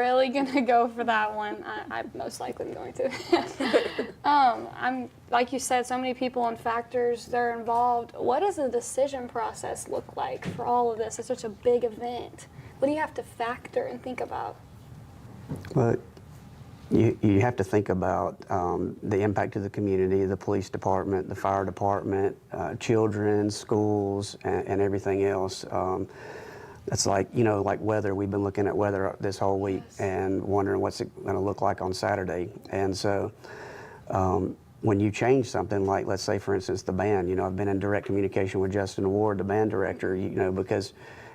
really gonna go for that one, I'm most likely going to. I'm like you said, so many people and factors that are involved. What does the decision process look like for all of this? It's such a big event. What do you have to factor and think about? But you have to think about the impact to the community, the police department, the fire department, children, schools, and everything else. It's like, like weather. We've been looking at weather this whole week and wondering what's it going to look like on Saturday. And so when you change something like, let's say, for instance, the band, I've been in direct communication with Justin Ward, the band director, because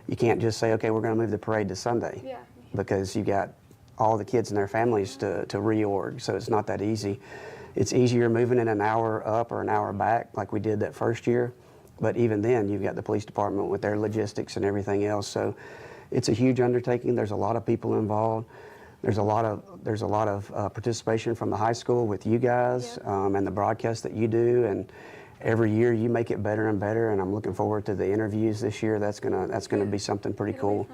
you can't just say, okay, we're going to move the parade to Sunday. Yeah. Because you got all the kids and their families to reorg, so it's not that easy. It's easier moving it an hour up or an hour back like we did that first year. But even then, you've got the police department with their logistics and everything else. So it's a huge undertaking. There's a lot of people involved. There's a lot of participation from the high school with you guys and the broadcast that you do. And every year you make it better and better. And I'm looking forward to the interviews this year. That's gonna be something pretty cool.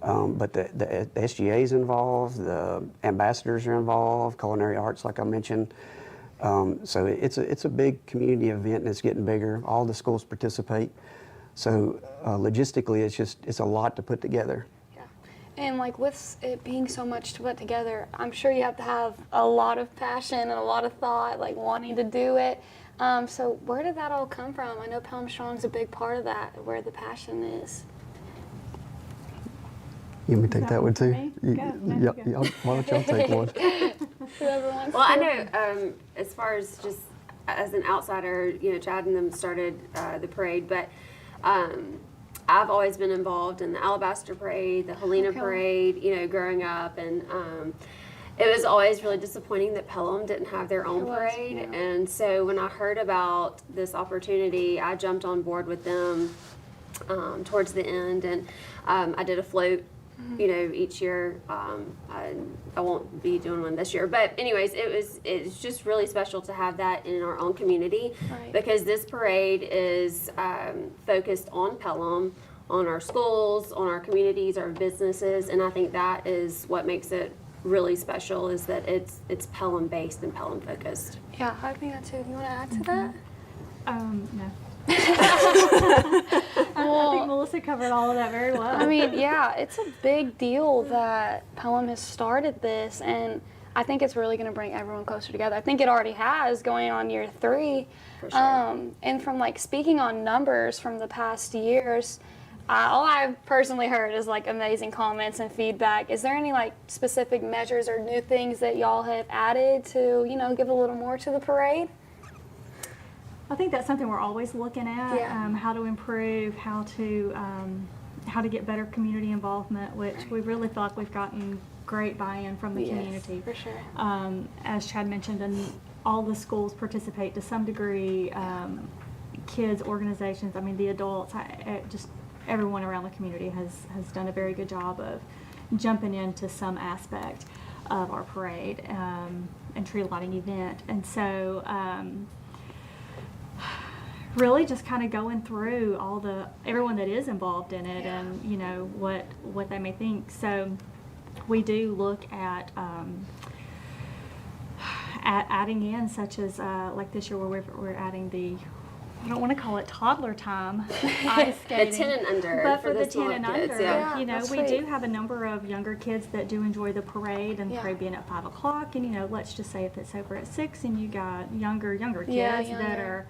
But the SGA is involved. The ambassadors are involved. Culinary Arts, like I mentioned. So it's a big community event, and it's getting bigger. All the schools participate. So logistically, it's a lot to put together. Yeah, and like with it being so much to put together, I'm sure you have to have a lot of passion and a lot of thought, like wanting to do it. So where did that all come from? I know Pelham Strong's a big part of that, where the passion is. You want me to take that one too? Why don't y'all take one? Well, I know as far as just as an outsider, Chad and them started the parade, but I've always been involved in the Alabaster Parade, the Helena Parade, growing up, and it was always really disappointing that Pelham didn't have their own parade. And so when I heard about this opportunity, I jumped on board with them towards the end, and I did a float. Each year. I won't be doing one this year, but anyways, it's just really special to have that in our own community, because this parade is focused on Pelham, on our schools, on our communities, our businesses, and I think that is what makes it really special, is that it's Pelham based and Pelham focused. Yeah, I think that too. You want to add to that? No. I think Melissa covered all of that very well. I mean, yeah, it's a big deal that Pelham has started this, and I think it's really going to bring everyone closer together. I think it already has, going on year 3. For sure. And from speaking on numbers from the past years, all I've personally heard is amazing comments and feedback. Is there any specific measures or new things that y'all have added to give a little more to the parade? I think that's something we're always looking at, Yeah. how to improve, how to get better community involvement, which we really feel like we've gotten great buy-in from the community. For sure. As Chad mentioned, and all the schools participate to some degree, kids, organizations, the adults, just everyone around the community has done a very good job of jumping into some aspect of our parade and tree lighting event. And so really just kind of going through everyone that is involved in it, and what they may think. So we do look at adding in, such as like this year where we're adding I don't want to call it toddler time, ice skating. The 10 and under. But for the the 10 and under, Yeah, we do have a number of younger kids that do enjoy the parade, and the parade being at 5 o'clock, and let's just say if it's over at 6 and you got younger kids that are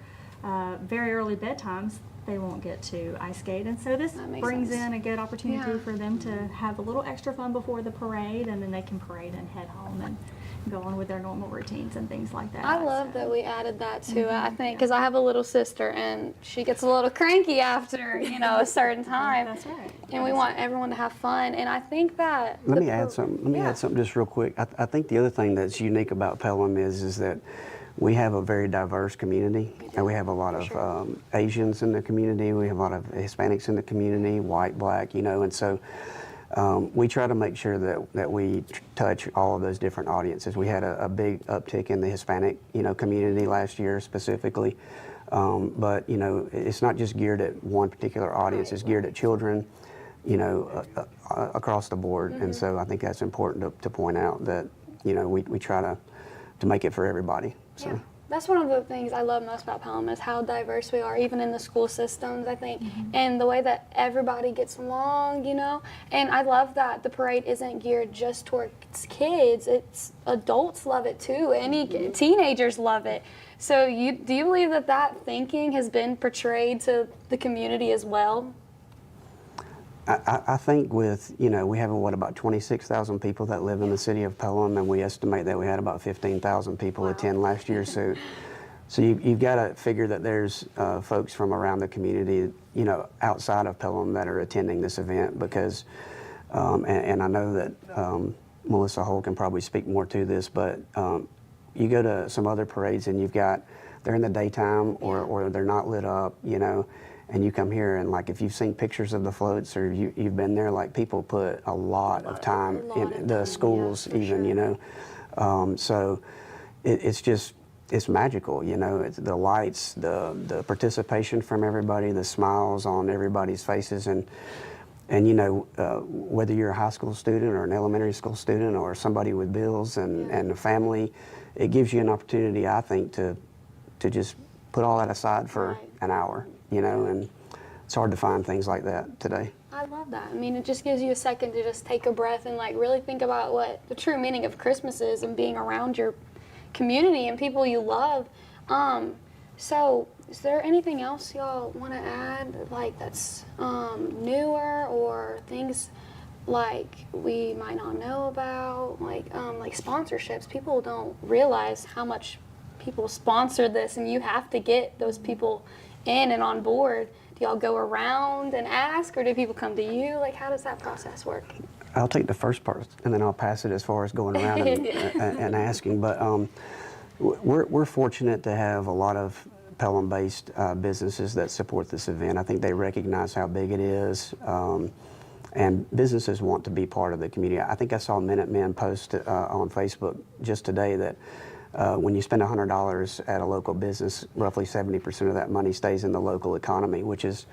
very early bedtimes, they won't get to ice skate. And so this brings in a good opportunity for them to have a little extra fun before the parade, and then they can parade and head home and go on with their normal routines and things like that. I love that we added that to it, I think, because I have a little sister, and she gets a little cranky after, a certain time. That's right. And we want everyone to have fun, and I think that... Let me add something just real quick. I think the other thing that's unique about Pelham is that we have a very diverse community, and we have a lot of Asians in the community. We have a lot of Hispanics in the community, white, black, and so we try to make sure that we touch all of those different audiences. We had a big uptick in the Hispanic, community last year specifically, but it's not just geared at one particular audience. It's geared at children, you know, across the board. And so I think that's important to point out that, you know, we try to make it for everybody. So. Yeah. That's one of the things I love most about Pelham is how diverse we are, even in the school systems, I think, and the way that everybody gets along, you know. And I love that the parade isn't geared just towards kids. It's adults love it too. Any teenagers love it. So do you believe that thinking has been portrayed to the community as well? I think with, you know, we have about 26,000 people that live in the city of Pelham, and we estimate that we had about 15,000 people attend last year. So you've got to figure that there's folks from around the community, you know, outside of Pelham that are attending this event because, and I know that Melissa Hull can probably speak more to this, but you go to some other parades and they're in the daytime or they're not lit up, you know. And you come here and like if you've seen pictures of the floats or you've been there, like people put a lot of time in the schools even, you know. So it's magical, you know. It's the lights, the participation from everybody, the smiles on everybody's faces, and you know, whether you're a high school student or an elementary school student or somebody with bills and a family, it gives you an opportunity, I think, to just put all that aside for an hour. You know, and it's hard to find things like that today. I love that. I mean, it just gives you a second to just take a breath and like really think about what the true meaning of Christmas is and being around your community and people you love. So is there anything else y'all want to add, like that's newer or things like we might not know about, like sponsorships? People don't realize how much people sponsor this, and you have to get those people in and on board. Do y'all go around and ask, or do people come to you? Like, how does that process work? I'll take the first part, and then I'll pass it as far as going around and asking. But we're fortunate to have a lot of Pelham-based businesses that support this event. I think they recognize how big it is, and businesses want to be part of the community. I think I saw Minutemen post on Facebook just today that when you spend $100 at a local business, roughly 70% of that money stays in the local economy, which is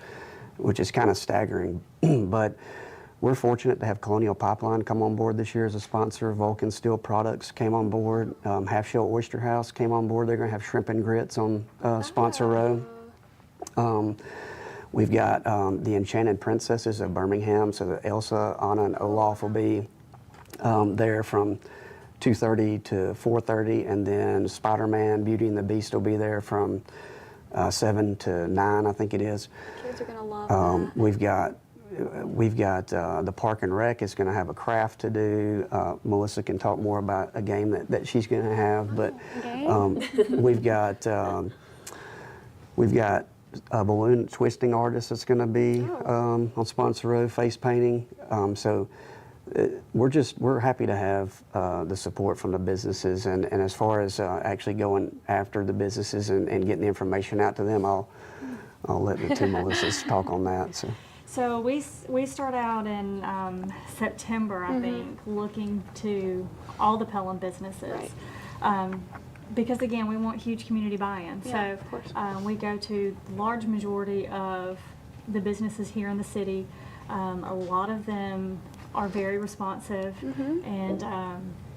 kind of staggering. But we're fortunate to have Colonial Pipeline come on board this year as a sponsor. Vulcan Steel Products came on board. Half Shell Oyster House came on board. They're going to have shrimp and grits on sponsor row. We've got the Enchanted Princesses of Birmingham, so that Elsa, Anna, and Olaf will be there from 2:30 to 4:30, and then Spider-Man, Beauty and the Beast will be there from 7 to 9, I think it is. Kids are gonna love that. We've got the Park and Rec is going to have a craft to do. Melissa can talk more about a game that she's going to have, but we've got a balloon twisting artist that's going to be on sponsor row, face painting. So we're happy to have the support from the businesses, and as far as actually going after the businesses and getting the information out to them, I'll let the two Melissas talk on that. So we start out in September, I think, looking to all the Pelham businesses. Right. Because again, we want huge community buy-in. Yeah, so of course. We go to the large majority of the businesses here in the city. A lot of them are very responsive, and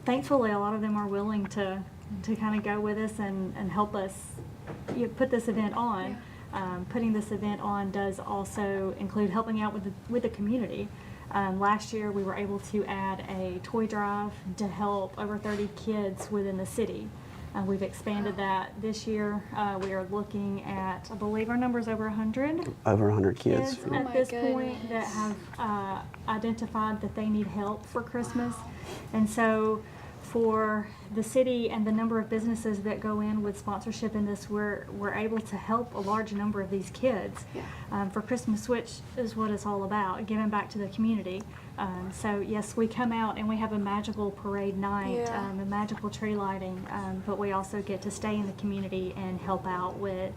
thankfully a lot of them are willing to kind of go with us and help us put this event on. Yeah. Putting this event on does also include helping out with the community. Last year we were able to add a toy drive to help over 30 kids within the city. We've expanded that this year. We are looking at, I believe our number is over 100. Over 100 kids. At this point that have identified that they need help for Christmas. And so for the city and the number of businesses that go in with sponsorship in this, we're able to help a large number of these kids for Christmas, which is what it's all about, giving back to the community. So yes, we come out and we have a magical parade night, a magical tree lighting, but we also get to stay in the community and help out with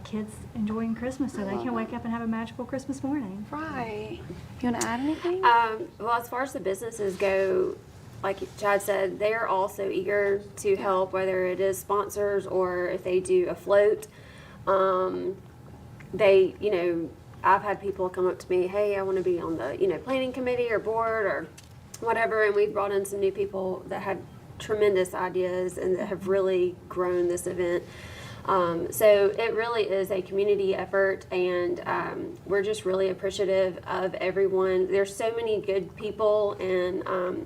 kids enjoying Christmas so they can wake up and have a magical Christmas morning. Right. You want to add anything? Well, as far as the businesses go, like Chad said, they are also eager to help, whether it is sponsors or if they do a float. They, I've had people come up to me, hey, I want to be on the, planning committee or board or whatever, and we've brought in some new people that had tremendous ideas and that have really grown this event. So it really is a community effort, and we're just really appreciative of everyone. There's so many good people in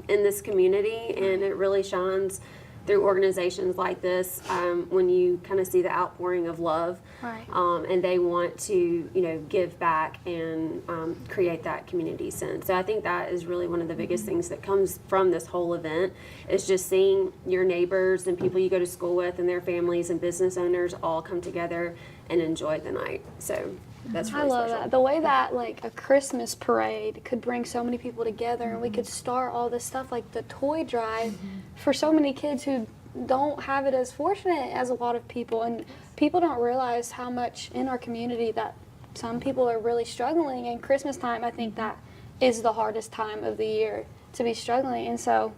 this community, and it really shines through organizations like this when you kind of see the outpouring of love, Right. And they want to give back and create that community sense. So I think that is really one of the biggest things that comes from this whole event, is just seeing your neighbors and people you go to school with and their families and business owners all come together and enjoy the night. So that's really I love special. that. The way that like a Christmas parade could bring so many people together, and we could start all this stuff like the toy drive for so many kids who don't have it as fortunate as a lot of people, and people don't realize how much in our community that some people are really struggling. And Christmas time, I think that is the hardest time of the year to be struggling. And so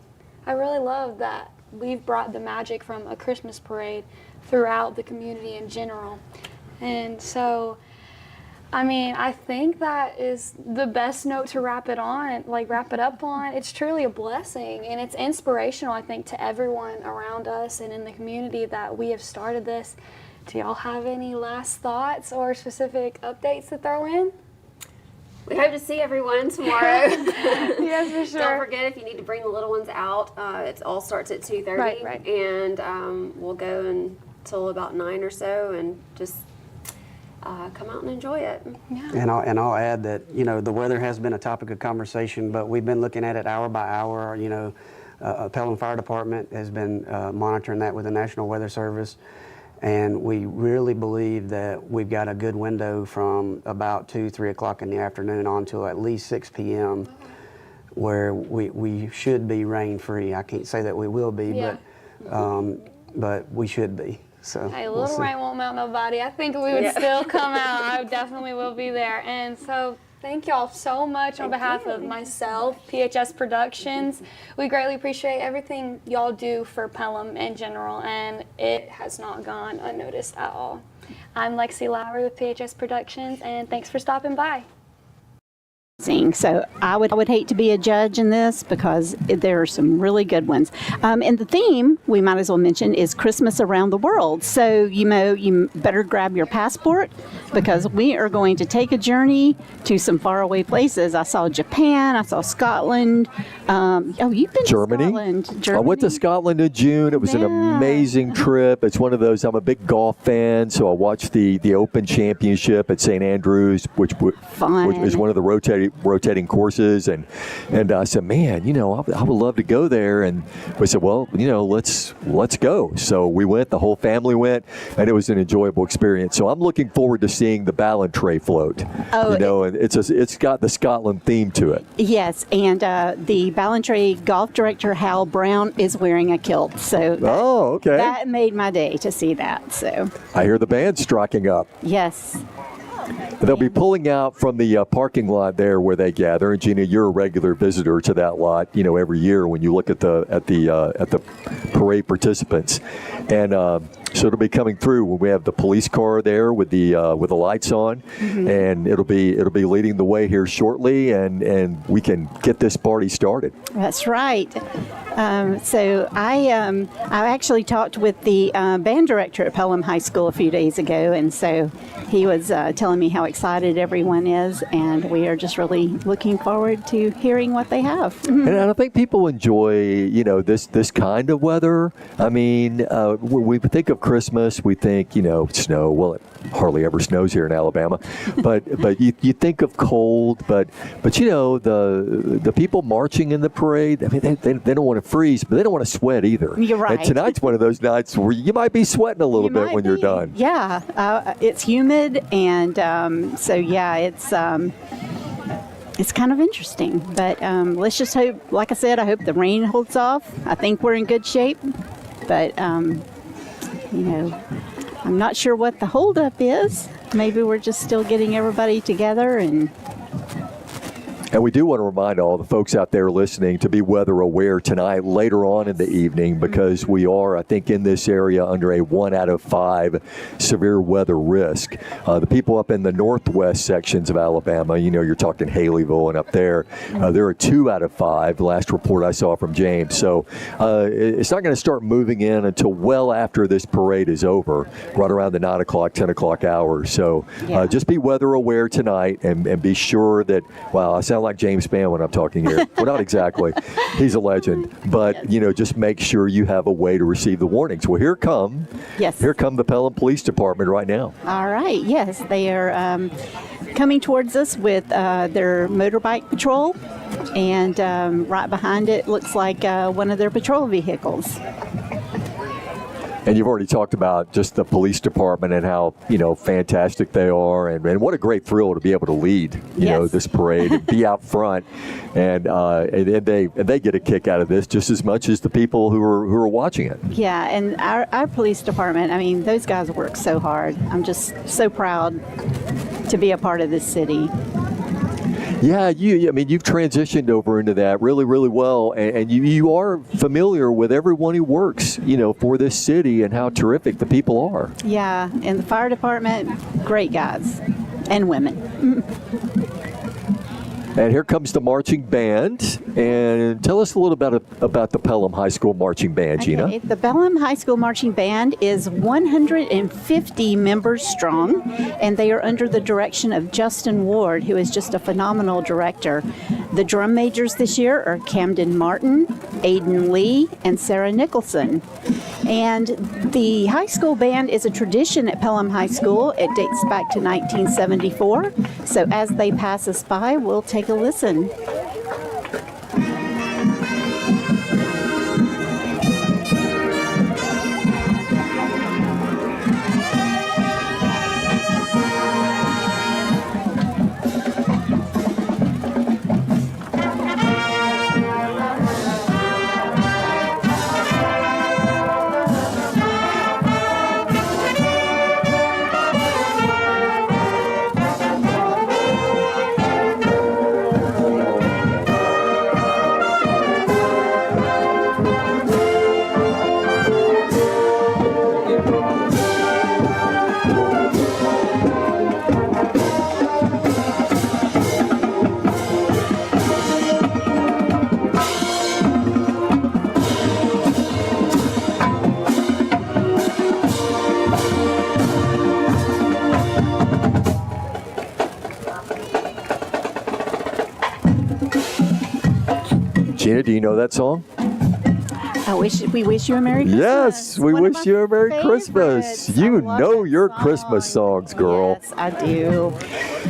I really love that we've brought the magic from a Christmas parade throughout the community in general. And so I mean, I think that is the best note to wrap it up on. It's truly a blessing, and it's inspirational, I think, to everyone around us and in the community that we have started this. Do y'all have any last thoughts or specific updates to throw in? We hope to see everyone tomorrow. Yes, for sure. Don't forget, if you need to bring the little ones out, it all starts at 2:30. Right. And we'll go until about 9 or so, and just come out and enjoy it. Yeah. And I'll add that, the weather has been a topic of conversation, but we've been looking at it hour by hour. Pelham Fire Department has been monitoring that with the National Weather Service, and we really believe that we've got a good window from about 2-3 o'clock in the afternoon on till at least 6 p.m. where we should be rain free. I can't say that we will be, Yeah. but we should be. So Hey, a we'll little see. rain won't melt nobody. I think we would still come out. I definitely will be there. And so thank y'all so much on behalf of myself, PHS Productions. We greatly appreciate everything y'all do for Pelham in general, and it has not gone unnoticed at all. I'm Lexi Lowry with PHS Productions, and thanks for stopping by. So I would hate to be a judge in this because there are some really good ones. And the theme, we might as well mention, is Christmas around the world. So you better grab your passport because we are going to take a journey to some faraway places. I saw Japan, I saw Scotland. You've been Germany. to Scotland. Germany. I went to Scotland in June. It was an amazing trip. It's one of those, I'm a big golf fan, so I watched the Open Championship at St. Andrews, which is one of the rotating courses, and I said, man, I would love to go there, and we said, well, let's go. So we went, the whole family went, and it was an enjoyable experience. So I'm looking forward to seeing the Ballantrae float. And it's got the Scotland theme to it. Yes, and the Ballantrae golf director Hal Brown is wearing a kilt, so that made my day to see that. So I hear the band striking up. yes. They'll be pulling out from the parking lot there where they gather. And Gina, you're a regular visitor to that lot, every year when you look at the parade participants. And so it'll be coming through when we have the police car there with the lights on, and it'll be leading the way here shortly, and we can get this party started. That's right. So I actually talked with the band director at Pelham High School a few days ago, and so he was telling me how excited everyone is, and we are just really looking forward to hearing what they have. And I think people enjoy, this kind of weather. I mean, when we think of Christmas, we think, snow. Well, it hardly ever snows here in Alabama, but you think of cold. But the people marching in the parade. I mean, they don't want to freeze, but they don't want to sweat either. You're right. And tonight's one of those nights where you might be sweating a little bit when you're done. Yeah, it's humid, and so yeah, it's kind of interesting. But let's just hope. Like I said, I hope the rain holds off. I think we're in good shape, but I'm not sure what the holdup is. Maybe we're just still getting everybody together and. And we do want to remind all the folks out there listening to be weather aware tonight, later on in the evening, because we are, I think, in this area under a 1 out of 5 severe weather risk. The people up in the northwest sections of Alabama, you're talking Haleyville and up there, there are 2 out of 5, the last report I saw from James. So it's not going to start moving in until well after this parade is over, right around the 9 o'clock, 10 o'clock hour. So just be weather aware tonight and be sure that, wow, I sound like James Spann when I'm talking here. Well, not exactly. He's a legend. But, just make sure you have a way to receive the warnings. Well, here come the Pelham Police Department right now. All right. Yes, they are coming towards us with their motorbike patrol. And right behind it looks like one of their patrol vehicles. And you've already talked about just the police department and how, fantastic they are. And what a great thrill to be able to lead, this parade and be out front. And they get a kick out of this just as much as the people who are watching it. Yeah, and our police department, I mean, those guys work so hard. I'm just so proud to be a part of this city. Yeah, you've transitioned over into that really, really well, and you are familiar with everyone who works, for this city and how terrific the people are. Yeah, and the fire department, great guys and women. And here comes the marching band. And tell us a little bit about the Pelham High School Marching Band, Gina. Okay, the Pelham High School Marching Band is 150 members strong, and they are under the direction of Justin Ward, who is just a phenomenal director. The drum majors this year are Camden Martin, Aiden Lee, and Sarah Nicholson. And the high school band is a tradition at Pelham High School. It dates back to 1974. So as they pass us by, we'll take a listen. Gina, do you know that song? We wish you a Merry Christmas. Yes, we wish you a Merry Christmas. You know your Christmas songs, girl. Yes, I do.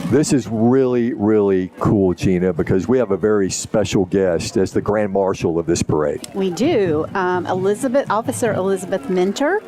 This is really, really cool, Gina, because we have a very special guest as the Grand Marshal of this parade. We do. Officer Elizabeth Minter.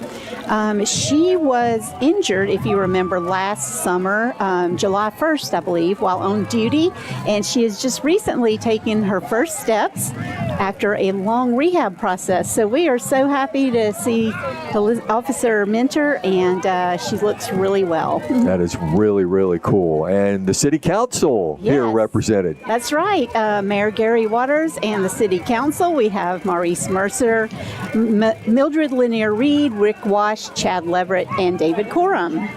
She was injured, if you remember, last summer, July 1st, I believe, while on duty. And she has just recently taken her first steps after a long rehab process. So we are so happy to see Officer Minter, and she looks really well. That is really, really cool. And the City Council here represented. That's right. Mayor Gary Waters and the City Council. We have Maurice Mercer, Mildred Lanier Reed, Rick Wash, Chad Leverett, and David Corum.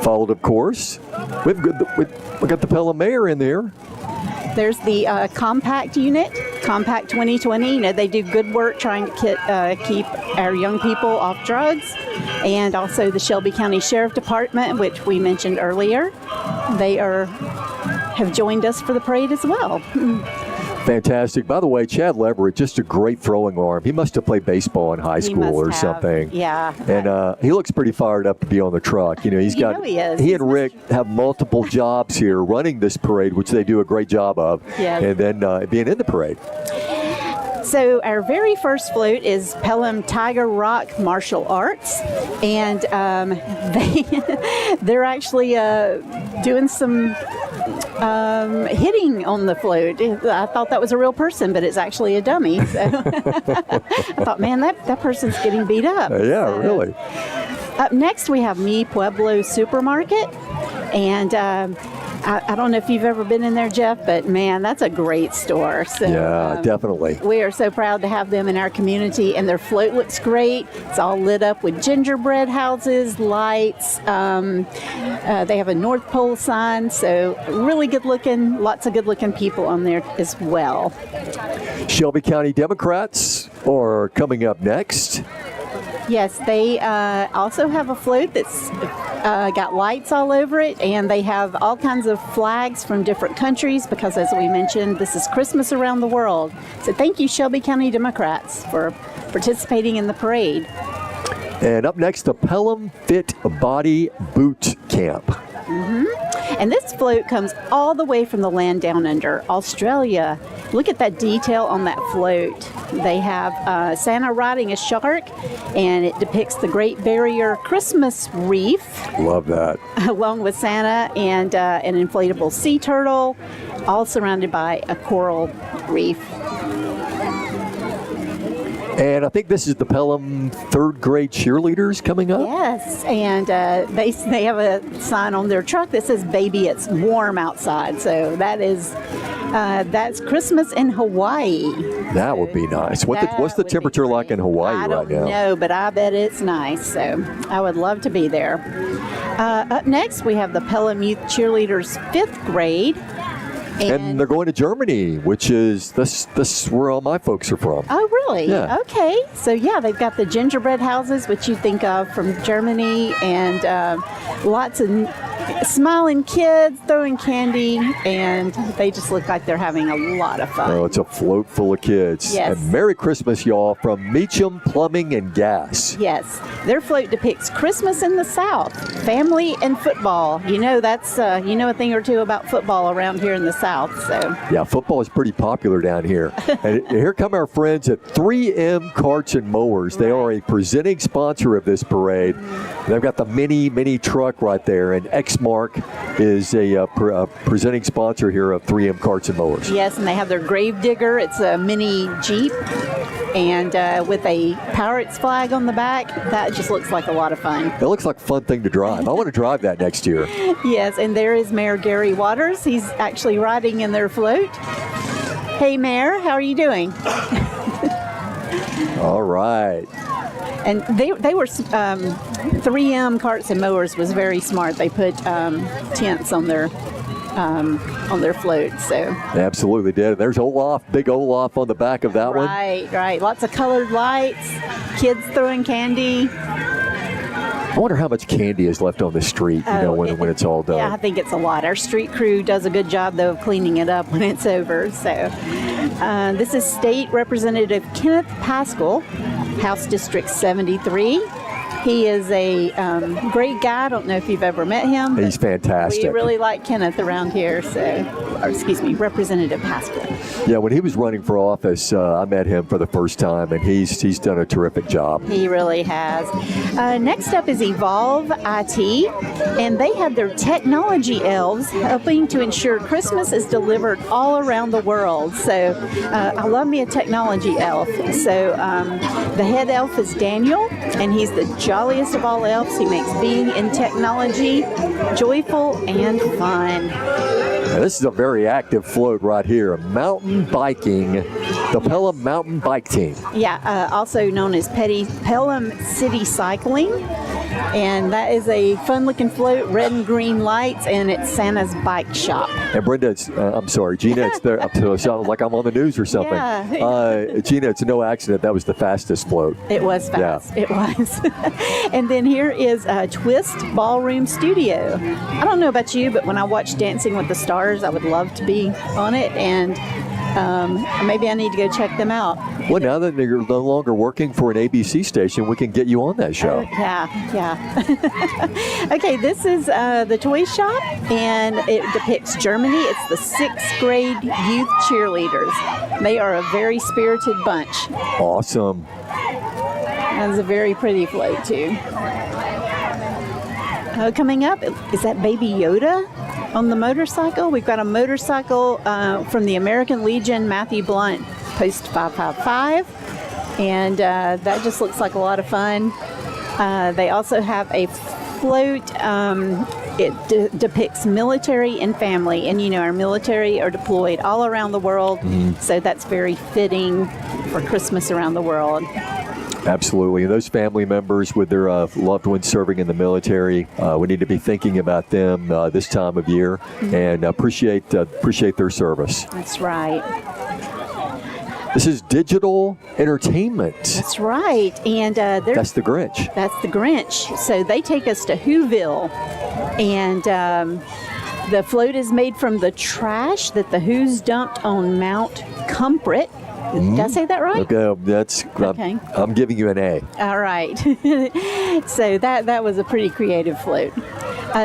Followed, of course, we've got the Pelham Mayor in there. There's the Compact unit, Compact 2020. They do good work trying to keep our young people off drugs. And also the Shelby County Sheriff Department, which we mentioned earlier. They have joined us for the parade as well. Fantastic. By the way, Chad Leverett, just a great throwing arm. He must have played baseball in high school or something. Yeah. And he looks pretty fired up to be on the truck. He is. He and Rick have multiple jobs here running this parade, which they do a great job of. Yeah. And then being in the parade. So our very first float is Pelham Tiger Rock Martial Arts, and they're actually doing some hitting on the float. I thought that was a real person, but it's actually a dummy. So I thought, man, that person's getting beat up. Yeah, really. Up next, we have Mi Pueblo Supermarket. And I don't know if you've ever been in there, Jeff, but man, that's a great store. So, yeah, definitely. We are so proud to have them in our community, and their float looks great. It's all lit up with gingerbread houses, lights. They have a North Pole sign, so really good looking, lots of good looking people on there as well. Shelby County Democrats are coming up next. Yes, they also have a float that's got lights all over it, and they have all kinds of flags from different countries because, as we mentioned, this is Christmas around the world. So thank you, Shelby County Democrats, for participating in the parade. And up next, the Pelham Fit Body Boot Camp. And this float comes all the way from the land down under, Australia. Look at that detail on that float. They have Santa riding a shark, and it depicts the Great Barrier Christmas Reef. Love that. Along with Santa and an inflatable sea turtle, all surrounded by a coral reef. And I think this is the Pelham third grade cheerleaders coming up. Yes, and they have a sign on their truck that says "Baby, it's warm outside." So that's Christmas in Hawaii. That would be nice. What's the temperature like in Hawaii right now? I don't know, but I bet it's nice. So I would love to be there. Up next, we have the Pelham Youth Cheerleaders 5th grade. And they're going to Germany, which is this where all my folks are from. Oh, really? Yeah. Okay. So, yeah, they've got the gingerbread houses, which you think of from Germany, and lots of smiling kids throwing candy, and they just look like they're having a lot of fun. Oh, it's a float full of kids. Yes. And Merry Christmas, y'all, from Meacham Plumbing and Gas. Yes. Their float depicts Christmas in the South, family and football. You know, that's, a thing or two about football around here in the South. So. Yeah, football is pretty popular down here. And here come our friends at 3M Karts and Mowers. They are a presenting sponsor of this parade. They've got the mini truck right there, and Xmark is a presenting sponsor here of 3M Karts and Mowers. Yes, and they have their grave digger. It's a mini Jeep, and with a Pirates flag on the back. That just looks like a lot of fun. It looks like a fun thing to drive. I want to drive that next year. Yes, and there is Mayor Gary Waters. He's actually riding in their float. Hey, Mayor, how are you doing? All right. And they were 3M Karts and Mowers was very smart. They put tents on their float. So They absolutely did. There's Olaf, big Olaf on the back of that one. Right. Lots of colored lights, kids throwing candy. I wonder how much candy is left on the street, when it's all done. Yeah, I think it's a lot. Our street crew does a good job, though, of cleaning it up when it's over. So this is State Representative Kenneth Pascal, House District 73. He is a great guy. I don't know if you've ever met him. He's fantastic. We really like Kenneth around here. Representative Pascal. Yeah, when he was running for office, I met him for the first time, and he's done a terrific job. He really has. Next up is Evolve IT, and they have their technology elves helping to ensure Christmas is delivered all around the world. So I love me a technology elf. So the head elf is Daniel, and he's the jolliest of all elves. He makes being in technology joyful and fun. Now, this is a very active float right here. Mountain biking, the Pelham Mountain Bike Team. Yeah, also known as Pelham City Cycling. And that is a fun-looking float, red and green lights, and it's Santa's Bike Shop. And Brenda, Gina, it's there. It sounds like I'm on the news or something. Yeah. Gina, it's no accident. That was the fastest float. It was fast. Yeah. It was. And then here is Twist Ballroom Studio. I don't know about you, but when I watch Dancing with the Stars, I would love to be on it, and maybe I need to go check them out. Well, now that you're no longer working for an ABC station, we can get you on that show. Yeah. Okay, this is the toy shop, and it depicts Germany. It's the 6th grade youth cheerleaders. They are a very spirited bunch. Awesome. That's a very pretty float, too. Coming up, is that Baby Yoda on the motorcycle? We've got a motorcycle from the American Legion, Matthew Blunt, Post 555. And that just looks like a lot of fun. They also have a float it depicts military and family. And, our military are deployed all around the world. So that's very fitting for Christmas around the world. Absolutely. And those family members with their loved ones serving in the military, we need to be thinking about them this time of year and appreciate their service. That's right. This is digital entertainment. That's right. And that's the Grinch. That's the Grinch. So they take us to Whoville. And the float is made from the trash that the Who's dumped on Mount Comfort. Did I say that right? Okay, I'm giving you an A. All right. So that was a pretty creative float.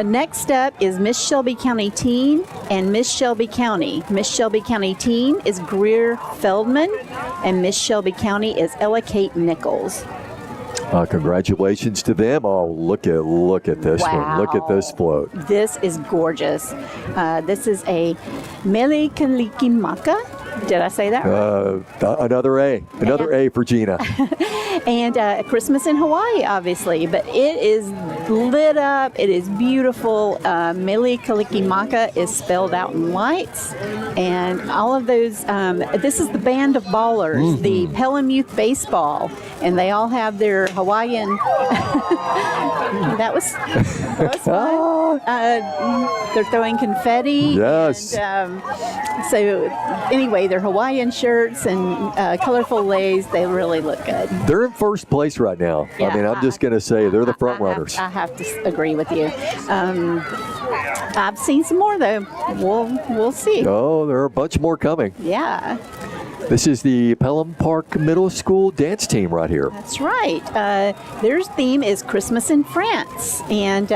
Next up is Miss Shelby County Teen and Miss Shelby County. Miss Shelby County Teen is Greer Feldman, and Miss Shelby County is Ella Kate Nichols. Congratulations to them. Oh, look at this one. Look at this float. This is gorgeous. This is a Mele Kalikimaka. Did I say that right? Another A. Another A for Gina. And Christmas in Hawaii, obviously. But it is lit up. It is beautiful. Mele Kalikimaka is spelled out in lights. And all of those, this is the Band of Ballers, the Pelham Youth Baseball. And they all have their Hawaiian. That was fun. They're throwing confetti. Yes. And, so anyway, their Hawaiian shirts and colorful leis, they really look good. They're in first place right now. Yeah, I mean, I'm just going to say they're the front runners. I have to agree with you. I've seen some more though. We'll see. Oh, there are a bunch more coming. Yeah. This is the Pelham Park Middle School dance team right here. That's right. Their theme is Christmas in France. And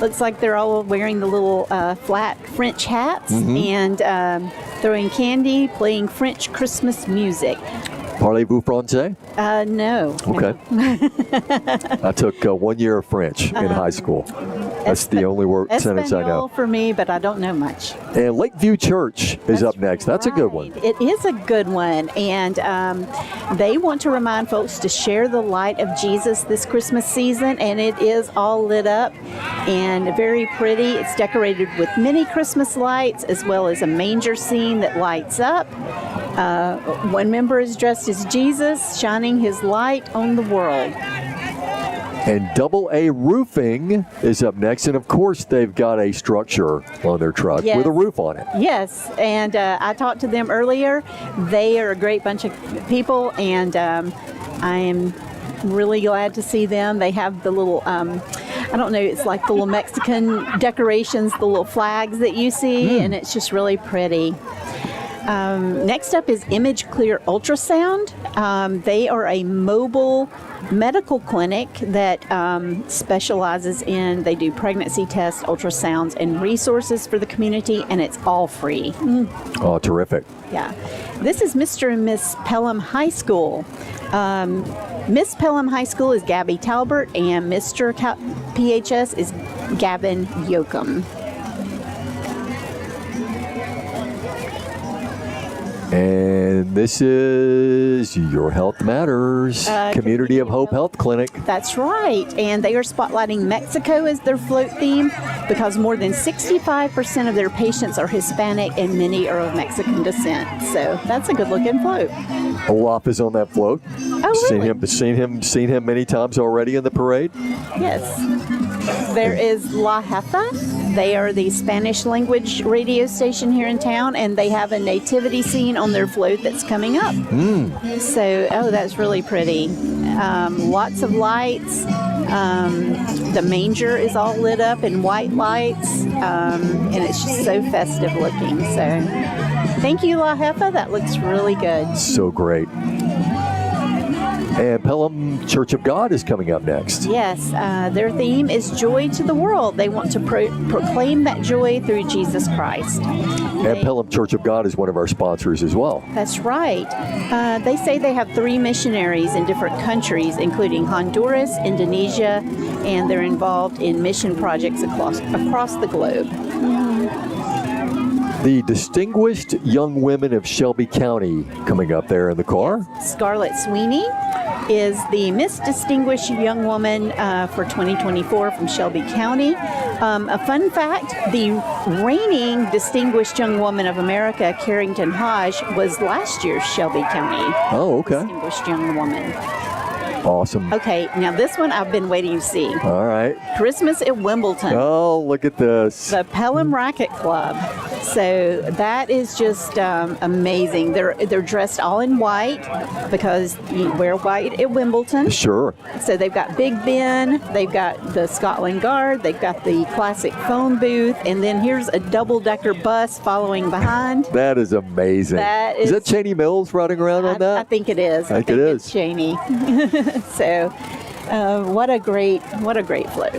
looks like they're all wearing the little flat French hats and throwing candy, playing French Christmas music. Parlez-vous français? No. Okay. I took 1 year of French in high school. That's the only sentence I know. For me, but I don't know much. And Lakeview Church is up next. That's a good one. It is a good one. And they want to remind folks to share the light of Jesus this Christmas season. And it is all lit up and very pretty. It's decorated with many Christmas lights as well as a manger scene that lights up. One member is dressed as Jesus, shining his light on the world. And Double A Roofing is up next. And, of course, they've got a structure on their truck with a roof on it. Yes, and I talked to them earlier. They are a great bunch of people, and I am really glad to see them. They have the little, I don't know, it's like the little Mexican decorations, the little flags that you see, and it's just really pretty. Next up is Image Clear Ultrasound. They are a mobile medical clinic that specializes in, they do pregnancy tests, ultrasounds, and resources for the community, and it's all free. Oh, terrific. Yeah. This is Mr. and Miss Pelham High School. Miss Pelham High School is Gabby Talbert, and Mr. PHS is Gavin Yoakum. And this is Your Health Matters, Community of Hope Health Clinic. That's right. And they are spotlighting Mexico as their float theme because more than 65% of their patients are Hispanic and many are of Mexican descent. So that's a good looking float. Olaf is on that float. Oh, really? Seen him many times already in the parade. Yes. There is La Jefa. They are the Spanish language radio station here in town, and they have a nativity scene on their float that's coming up. So, that's really pretty. Lots of lights. The manger is all lit up in white lights, and it's just so festive looking. So, thank you, La Jefa. That looks really good. So great. And Pelham Church of God is coming up next. Yes, their theme is Joy to the World. They want to proclaim that joy through Jesus Christ. And Pelham Church of God is one of our sponsors as well. That's right. They say they have 3 missionaries in different countries, including Honduras, Indonesia, and they're involved in mission projects across the globe. The Distinguished Young Women of Shelby County coming up there in the car. Scarlett Sweeney, is the Miss Distinguished Young Woman for 2024 from Shelby County. A fun fact, the reigning Distinguished Young Woman of America, Carrington Hodge, was last year's Shelby County Oh, okay. Distinguished Young Woman. Awesome. Okay, now this one I've been waiting to see. All right. Christmas at Wimbledon. Oh, look at this. The Pelham Racket Club. So that is just amazing. They're dressed all in white because you wear white at Wimbledon. Sure. So they've got Big Ben, they've got the Scotland Guard, they've got the classic phone booth, and then here's a double-decker bus following behind. That is amazing. Is that Cheney Mills riding around on that? I think it is. I think it is. It's Cheney. So, what a great float.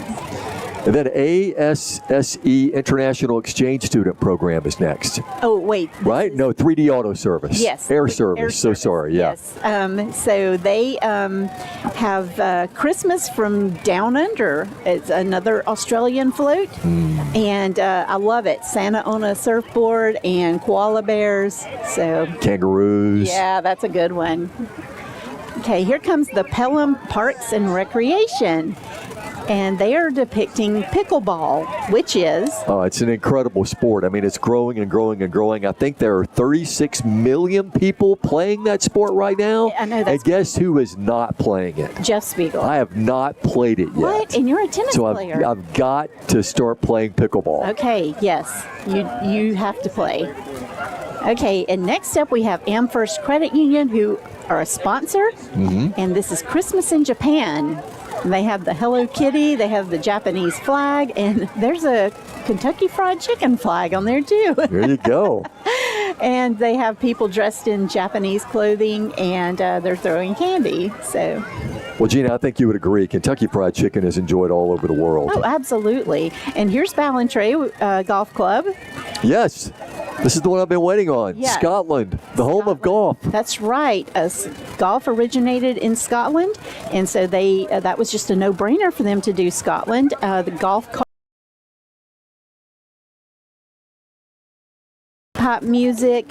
And then ASSE International Exchange Student Program is next. Oh, wait. Right? No, 3D Auto Service. Yes. Air Service. So sorry. Yeah. Yes. So they have Christmas from Down Under. It's another Australian float. And I love it. Santa on a surfboard and koala bears. So Kangaroos. yeah, that's a good one. Okay, here comes the Pelham Parks and Recreation. And they are depicting pickleball, which is... Oh, it's an incredible sport. I mean, it's growing and growing and growing. I think there are 36 million people playing that sport right now. I know that's... And guess who is not playing it? Jeff Spiegel. I have not played it yet. What? And you're a tennis player. So I've got to start playing pickleball. Okay, yes. You have to play. Okay, and next up we have AmFirst Credit Union, who are a sponsor. And this is Christmas in Japan. And they have the Hello Kitty, they have the Japanese flag, and there's a Kentucky Fried Chicken flag on there too. There you go. And they have people dressed in Japanese clothing, and they're throwing candy. So. Well, Gina, I think you would agree. Kentucky Fried Chicken is enjoyed all over the world. Oh, absolutely. And here's Ballantrae Golf Club. Yes. This is the one I've been waiting on. Yeah. Scotland, the home of golf. That's right. Golf originated in Scotland, and so they that was just a no-brainer for them to do Scotland. The golf cart, pop music,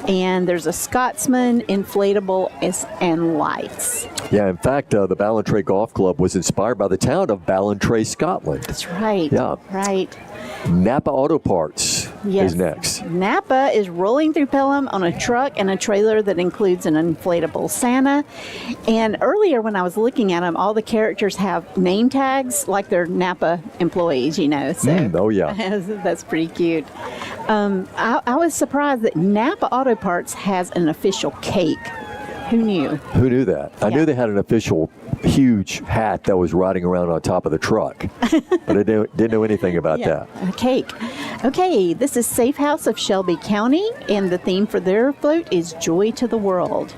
and there's a Scotsman, inflatable, and lights. Yeah, in fact, the Ballantrae Golf Club was inspired by the town of Ballantrae, Scotland. That's right. Yeah. Right. Napa Auto Parts Yes. is next. Napa is rolling through Pelham on a truck and a trailer that includes an inflatable Santa. And earlier when I was looking at them, all the characters have name tags like they're Napa employees, you know. So Oh, yeah. that's pretty cute. I was surprised that Napa Auto Parts has an official cake. Who knew? Who knew that? I Yeah. knew they had an official huge hat that was riding around on top of the truck, but I didn't know anything about that. A cake. Okay, this is Safe House of Shelby County, and the theme for their float is Joy to the World.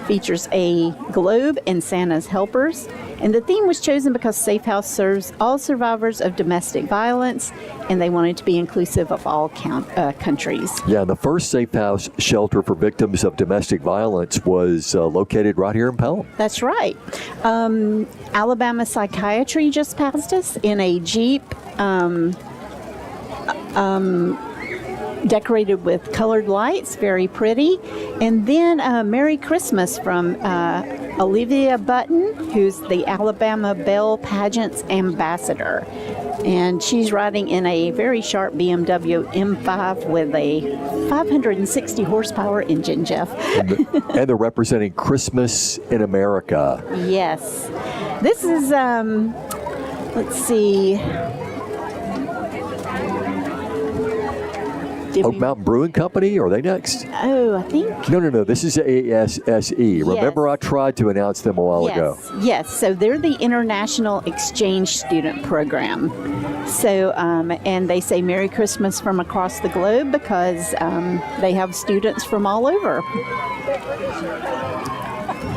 Features a globe and Santa's helpers, and the theme was chosen because Safe House serves all survivors of domestic violence, and they wanted to be inclusive of all countries. Yeah, the first Safe House shelter for victims of domestic violence was located right here in Pelham. That's right. Alabama Psychiatry just passed us in a Jeep decorated with colored lights, very pretty. And then Merry Christmas from Olivia Button, who's the Alabama Belle Pageant's ambassador. And she's riding in a very sharp BMW M5 with a 560 horsepower engine, Jeff. And they're representing Christmas in America. Yes. This is, let's see. Oak Mountain Brewing Company, are they next? Oh, I think. No. This is ASSE. Remember, I tried to announce them a while ago. Yes. So they're the International Exchange Student Program. So, and they say Merry Christmas from across the globe because they have students from all over.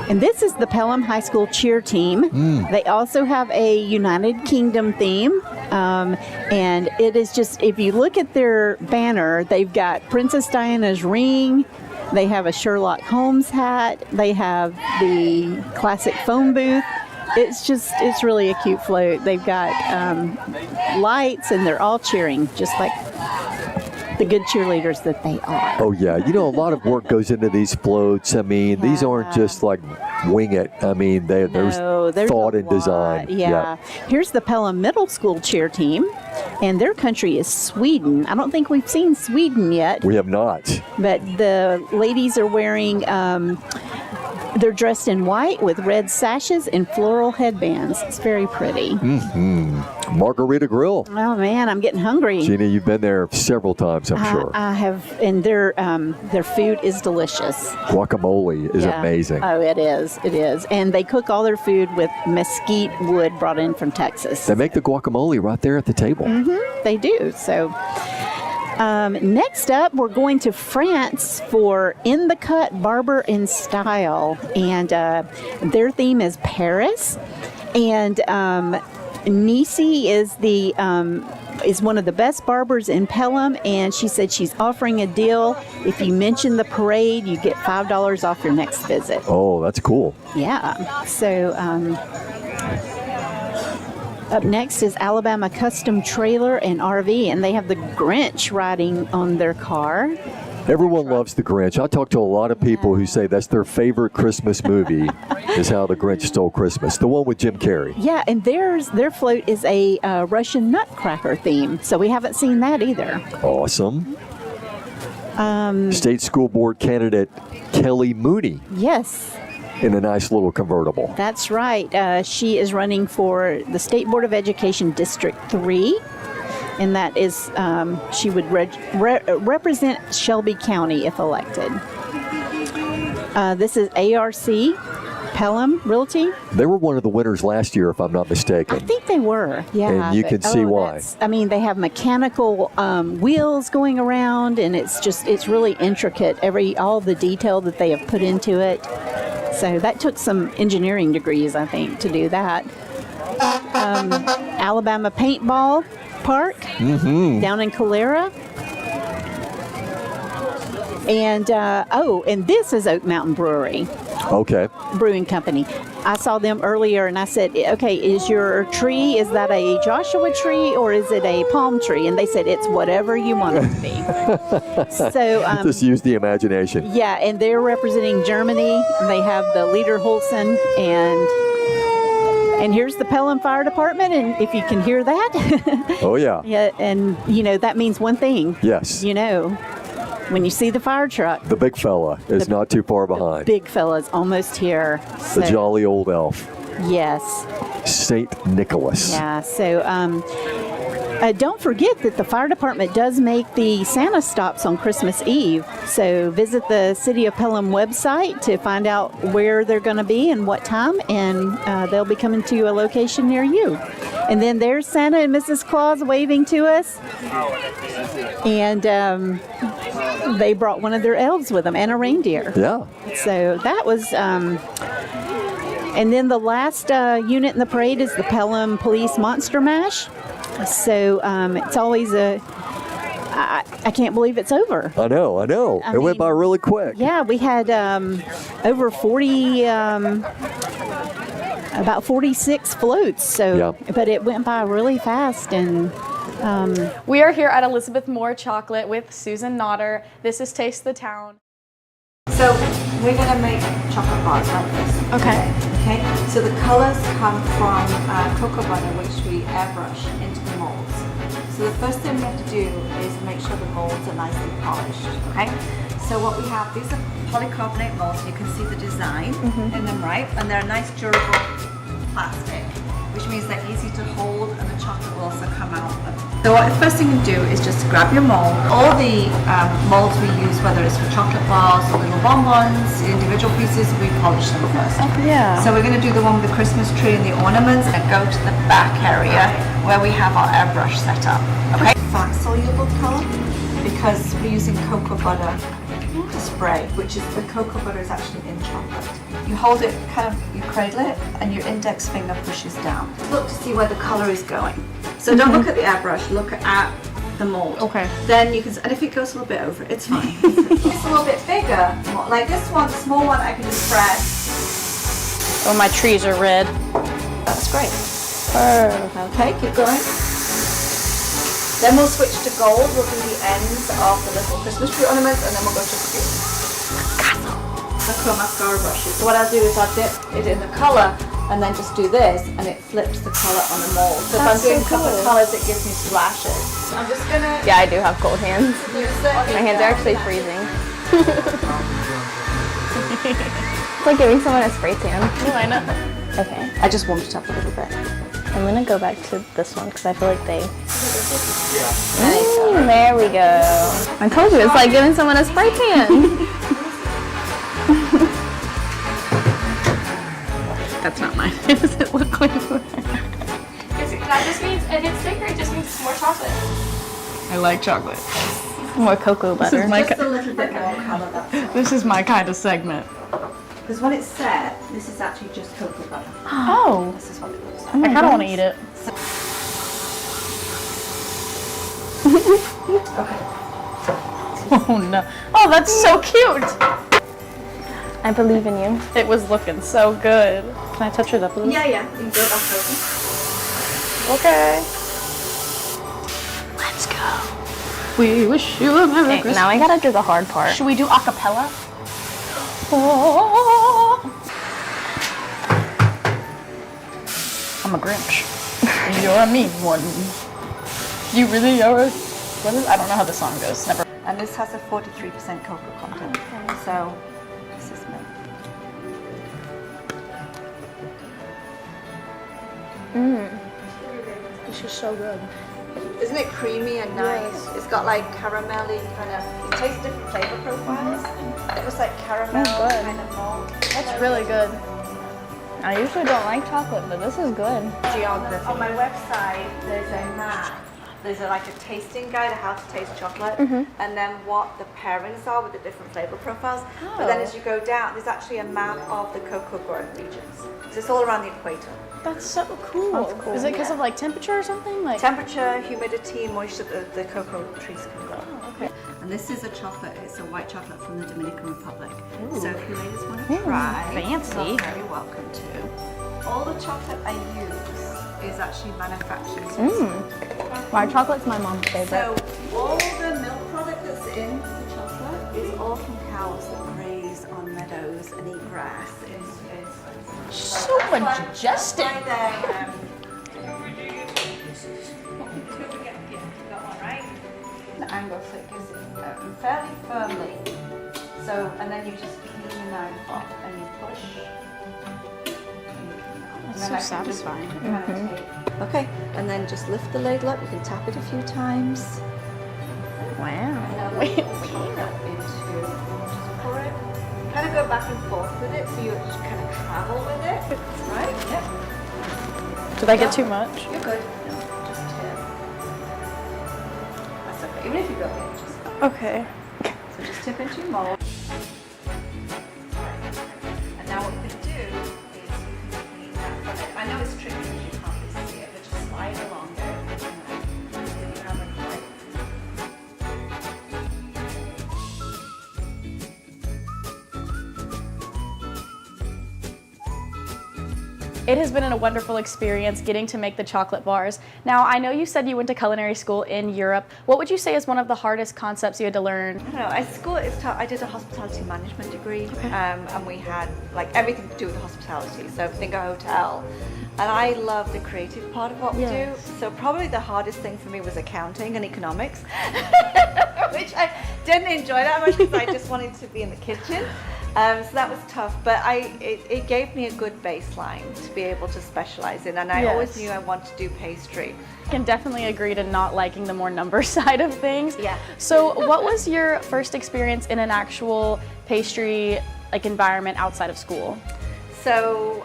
And this is the Pelham High School cheer team. They also have a United Kingdom theme. And it is just, if you look at their banner, they've got Princess Diana's ring. They have a Sherlock Holmes hat. They have the classic phone booth. It's really a cute float. They've got lights and they're all cheering, just like the good cheerleaders that they are. Oh, yeah. You know, a lot of work goes into these floats. I mean, these aren't just like wing it. I mean, there's thought and design. Yeah. Here's the Pelham Middle School cheer team, and their country is Sweden. I don't think we've seen Sweden yet. We have not. But the ladies are wearing, they're dressed in white with red sashes and floral headbands. It's very pretty. Margarita Grill. Oh, man, I'm getting hungry. Gina, you've been there several times, I'm sure. I have, and their food is delicious. Guacamole is amazing. Oh, it is. It is. And they cook all their food with mesquite wood brought in from Texas. They make the guacamole right there at the table. They do. So next up, we're going to France for In the Cut Barber in Style. And their theme is Paris. And Nisi is is one of the best barbers in Pelham, and she said she's offering a deal. If you mention the parade, you get $5 off your next visit. Oh, that's cool. Yeah. So up next is Alabama Custom Trailer and RV, and they have the Grinch riding on their car. Everyone loves the Grinch. I talk to a lot of people who say that's their favorite Christmas movie is How the Grinch Stole Christmas, the one with Jim Carrey. Yeah, and their float is a Russian Nutcracker theme, so we haven't seen that either. Awesome. State School Board candidate Kelly Mooney. Yes. In a nice little convertible. That's right. She is running for the State Board of Education District 3. And that is, she would represent Shelby County if elected. This is ARC, Pelham Realty. They were one of the winners last year, if I'm not mistaken. I think they were, yeah. And you can see why. I mean, they have mechanical wheels going around, and it's really intricate, all the detail that they have put into it. So that took some engineering degrees, I think, to do that. Alabama Paintball Park down in Calera. And and this is Oak Mountain Brewery. Okay. Brewing Company. I saw them earlier and I said, okay, is that a Joshua tree or is it a palm tree? And they said, it's whatever you want it to be. So just use the imagination. Yeah, and they're representing Germany. They have the Lederholzen and here's the Pelham Fire Department, and if you can hear that. Oh, yeah. Yeah, and, that means one thing. Yes. When you see the fire truck. The big fella is not too far behind. Big fella's almost here. The jolly old elf. Yes. St. Nicholas. Yeah, so don't forget that the fire department does make the Santa stops on Christmas Eve. So visit the City of Pelham website to find out where they're going to be and what time, and they'll be coming to a location near you. And then there's Santa and Mrs. Claus waving to us. And they brought one of their elves with them and a reindeer. Yeah. So that was... and then the last unit in the parade is the Pelham Police Monster Mash. So it's always I can't believe it's over. I know. It went by really quick. Yeah, we had over 40, about 46 floats. So, yeah. But it went by really fast. And we are here at Elizabeth Moore Chocolate with Susan Nodder. This is Taste the Town. So we're going to make chocolate bars like this. Okay. So the colors come from cocoa butter, which we airbrush into the molds. So the first thing we have to do is make sure the molds are nicely polished. Okay. So what we have, these are polycarbonate molds. You can see the design in them, right? And they're a nice durable plastic, which means they're easy to hold, and the chocolate will also come out. So what the first thing you do is just grab your mold. All the molds we use, whether it's for chocolate bars or little bonbons, individual pieces, we polish them first. Yeah. So we're going to do the one with the Christmas tree and the ornaments, and go to the back area where we have our airbrush set up. Okay. Fat soluble color, because we're using cocoa butter to spray, which is the cocoa butter is actually in chocolate. You hold it, you cradle it, and your index finger pushes down. Look to see where the color is going. So don't look at the airbrush, look at the mold. Okay. Then you can, and if it goes a little bit over, it's fine. It's a little bit bigger, like this one, the small one, I can just press. Oh, my trees are red. That's great. Okay, keep going. Then we'll switch to gold. We'll do the ends of the little Christmas tree ornaments, and then we'll go to the mascara brushes. So what I'll do is I'll dip it in the colour and then just do this, and it flips the colour on the mold. So if I'm doing a couple of colours, it gives me splashes. I'm just gonna Yeah, I do have cold hands. use it. My hands are actually freezing. It's like giving someone a spray tan. Oh, I know. Okay, I just warmed it up a little bit. I'm gonna go back to this one because I feel like they. There we go. I told you, it's like giving someone a spray tan. That's not mine. Does it look like mine? That just means, if it's thicker, it just means it's more chocolate. I like chocolate. More cocoa butter. Just a little bit more colour, that's all. This is my kind of segment. Because when it's set, this is actually just cocoa butter. Oh, This is what it looks like. I kind of want to eat it. Oh no. Oh, that's so cute. I believe in you. It was looking so good. Can I touch it up a little? Yeah, you can go back over. Okay. Let's go. We wish you a Merry Okay, Christmas. now I gotta do the hard part. Should we do acapella? I'm a Grinch. You're a mean one. You really are. What is? I don't know how the song goes. Never. And this has a 43% cocoa content. So this is milk. This is so good. Isn't it creamy and nice? It's got like caramelly kind of, it tastes different flavor profiles. It was like caramel good. kind of malt. That's really good. I usually don't like chocolate, but this is good. Geography. On my website, there's a map. There's like a tasting guide of how to taste chocolate, and then what the pairings are with the different flavor profiles. But then as you go down, there's actually a map of the cocoa growing regions. So it's all around the equator. That's so cool. Is it because of like temperature or something? Like. Temperature, humidity, and moisture that the cocoa trees can grow. Okay. And this is a chocolate. It's a white chocolate from the Dominican Republic. So if you ladies want to try, fancy. you're very welcome to. All the chocolate I use is actually manufactured in Switzerland. White chocolate's my mom's favorite. So all the milk product that's in the chocolate is all from cows that graze on meadows and eat grass. So majestic. Right there. The angle so it gives it fairly firmly. So, and then you just clean your knife off and you push. That's so satisfying. Okay, and then just lift the ladle up. You can tap it a few times. Wow. Wait. Just pour it. Kind of go back and forth with it, so you just kind of travel with it. Right? Yep. Did I get too much? You're good. No, just tip. That's okay. Even if you go in, just Okay. so just tip into your mold. And now what we can do is clean that from it. I know it's tricky because you can't really see it, but just slide along it. And then you have a plate. It has been a wonderful experience getting to make the chocolate bars. Now, I know you said you went to culinary school in Europe. What would you say is one of the hardest concepts you had to learn? I don't know. At school, I did a hospitality management degree, and we had like everything to do with hospitality. So think a hotel, and I love the creative part of what we do. So probably the hardest thing for me was accounting and economics, which I didn't enjoy that much because I just wanted to be in the kitchen. So that was tough, but it gave me a good baseline to be able to specialize in, and I always knew I wanted to do pastry. I can definitely agree to not liking the more number side of things. Yeah. So what was your first experience in an actual pastry like environment outside of school? So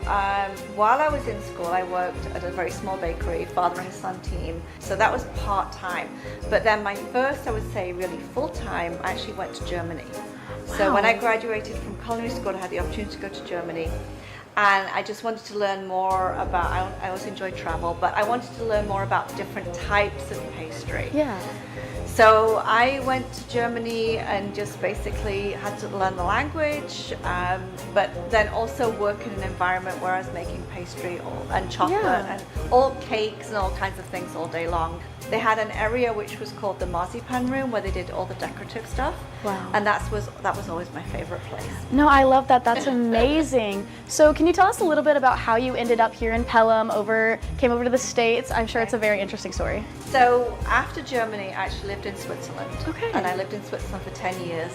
while I was in school, I worked at a very small bakery, father and son team. So that was part-time. But then my first, I would say, really full-time, I actually went to Germany. So when I graduated from culinary school, I had the opportunity to go to Germany. And I just wanted to learn more about, I also enjoy travel, but I wanted to learn more about different types of pastry. Yeah. So I went to Germany and just basically had to learn the language, but then also work in an environment where I was making pastry and chocolate and all cakes and all kinds of things all day long. They had an area which was called the marzipan room where they did all the decorative stuff. Wow. And that was always my favorite place. No, I love that. That's amazing. So can you tell us a little bit about how you ended up here in Pelham, came over to the States? I'm sure it's a very interesting story. So after Germany, I actually lived in Switzerland. Okay. And I lived in Switzerland for 10 years.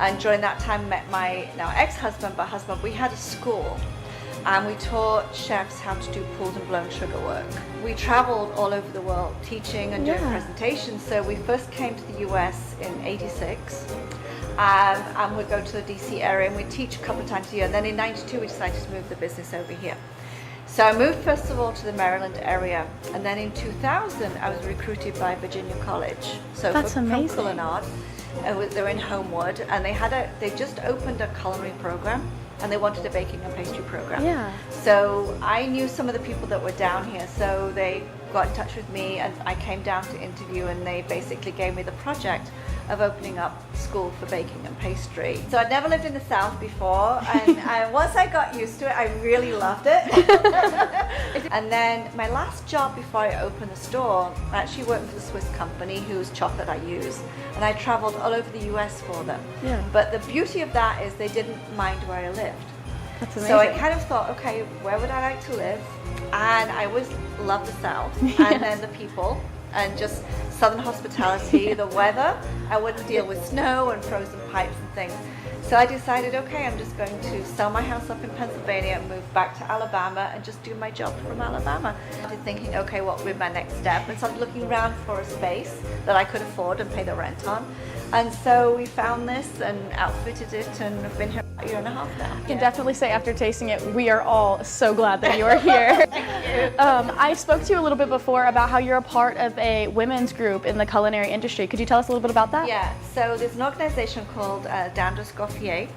And during that time met my now ex-husband, but husband. We had a school and we taught chefs how to do pulled and blown sugar work. We traveled all over the world teaching and doing presentations. So we first came to the US in '86. And we'd go to the DC area and we'd teach a couple of times a year. And then in '92 we decided to move the business over here. So I moved first of all to the Maryland area, and then in 2000 I was recruited by Virginia College. So That's amazing. From Culinary. They're in Homewood, and they just opened a culinary program, and they wanted a baking and pastry program. Yeah. So I knew some of the people that were down here, so they got in touch with me, and I came down to interview, and they basically gave me the project of opening up school for baking and pastry. So I'd never lived in the South before, and once I got used to it, I really loved it. And then my last job before I opened the store, I actually worked for the Swiss company whose chocolate I use, and I traveled all over the US for them. Yeah. But the beauty of that is they didn't mind where I lived. That's amazing. So I kind of thought, okay, where would I like to live? And I always loved the South, and then the people, and just Southern hospitality, the weather. I wouldn't deal with snow and frozen pipes and things. So I decided, okay, I'm just going to sell my house up in Pennsylvania and move back to Alabama and just do my job from Alabama. I started thinking, okay, what would be my next step? And started looking around for a space that I could afford and pay the rent on. And so we found this and outfitted it, and have been here about a year and a half now. I can definitely say after tasting it, we are all so glad that you're here. I spoke to you a little bit before about how you're a part of a women's group in the culinary industry. Could you tell us a little bit about that? Yeah, so there's an organization called Dame d'Escoffier,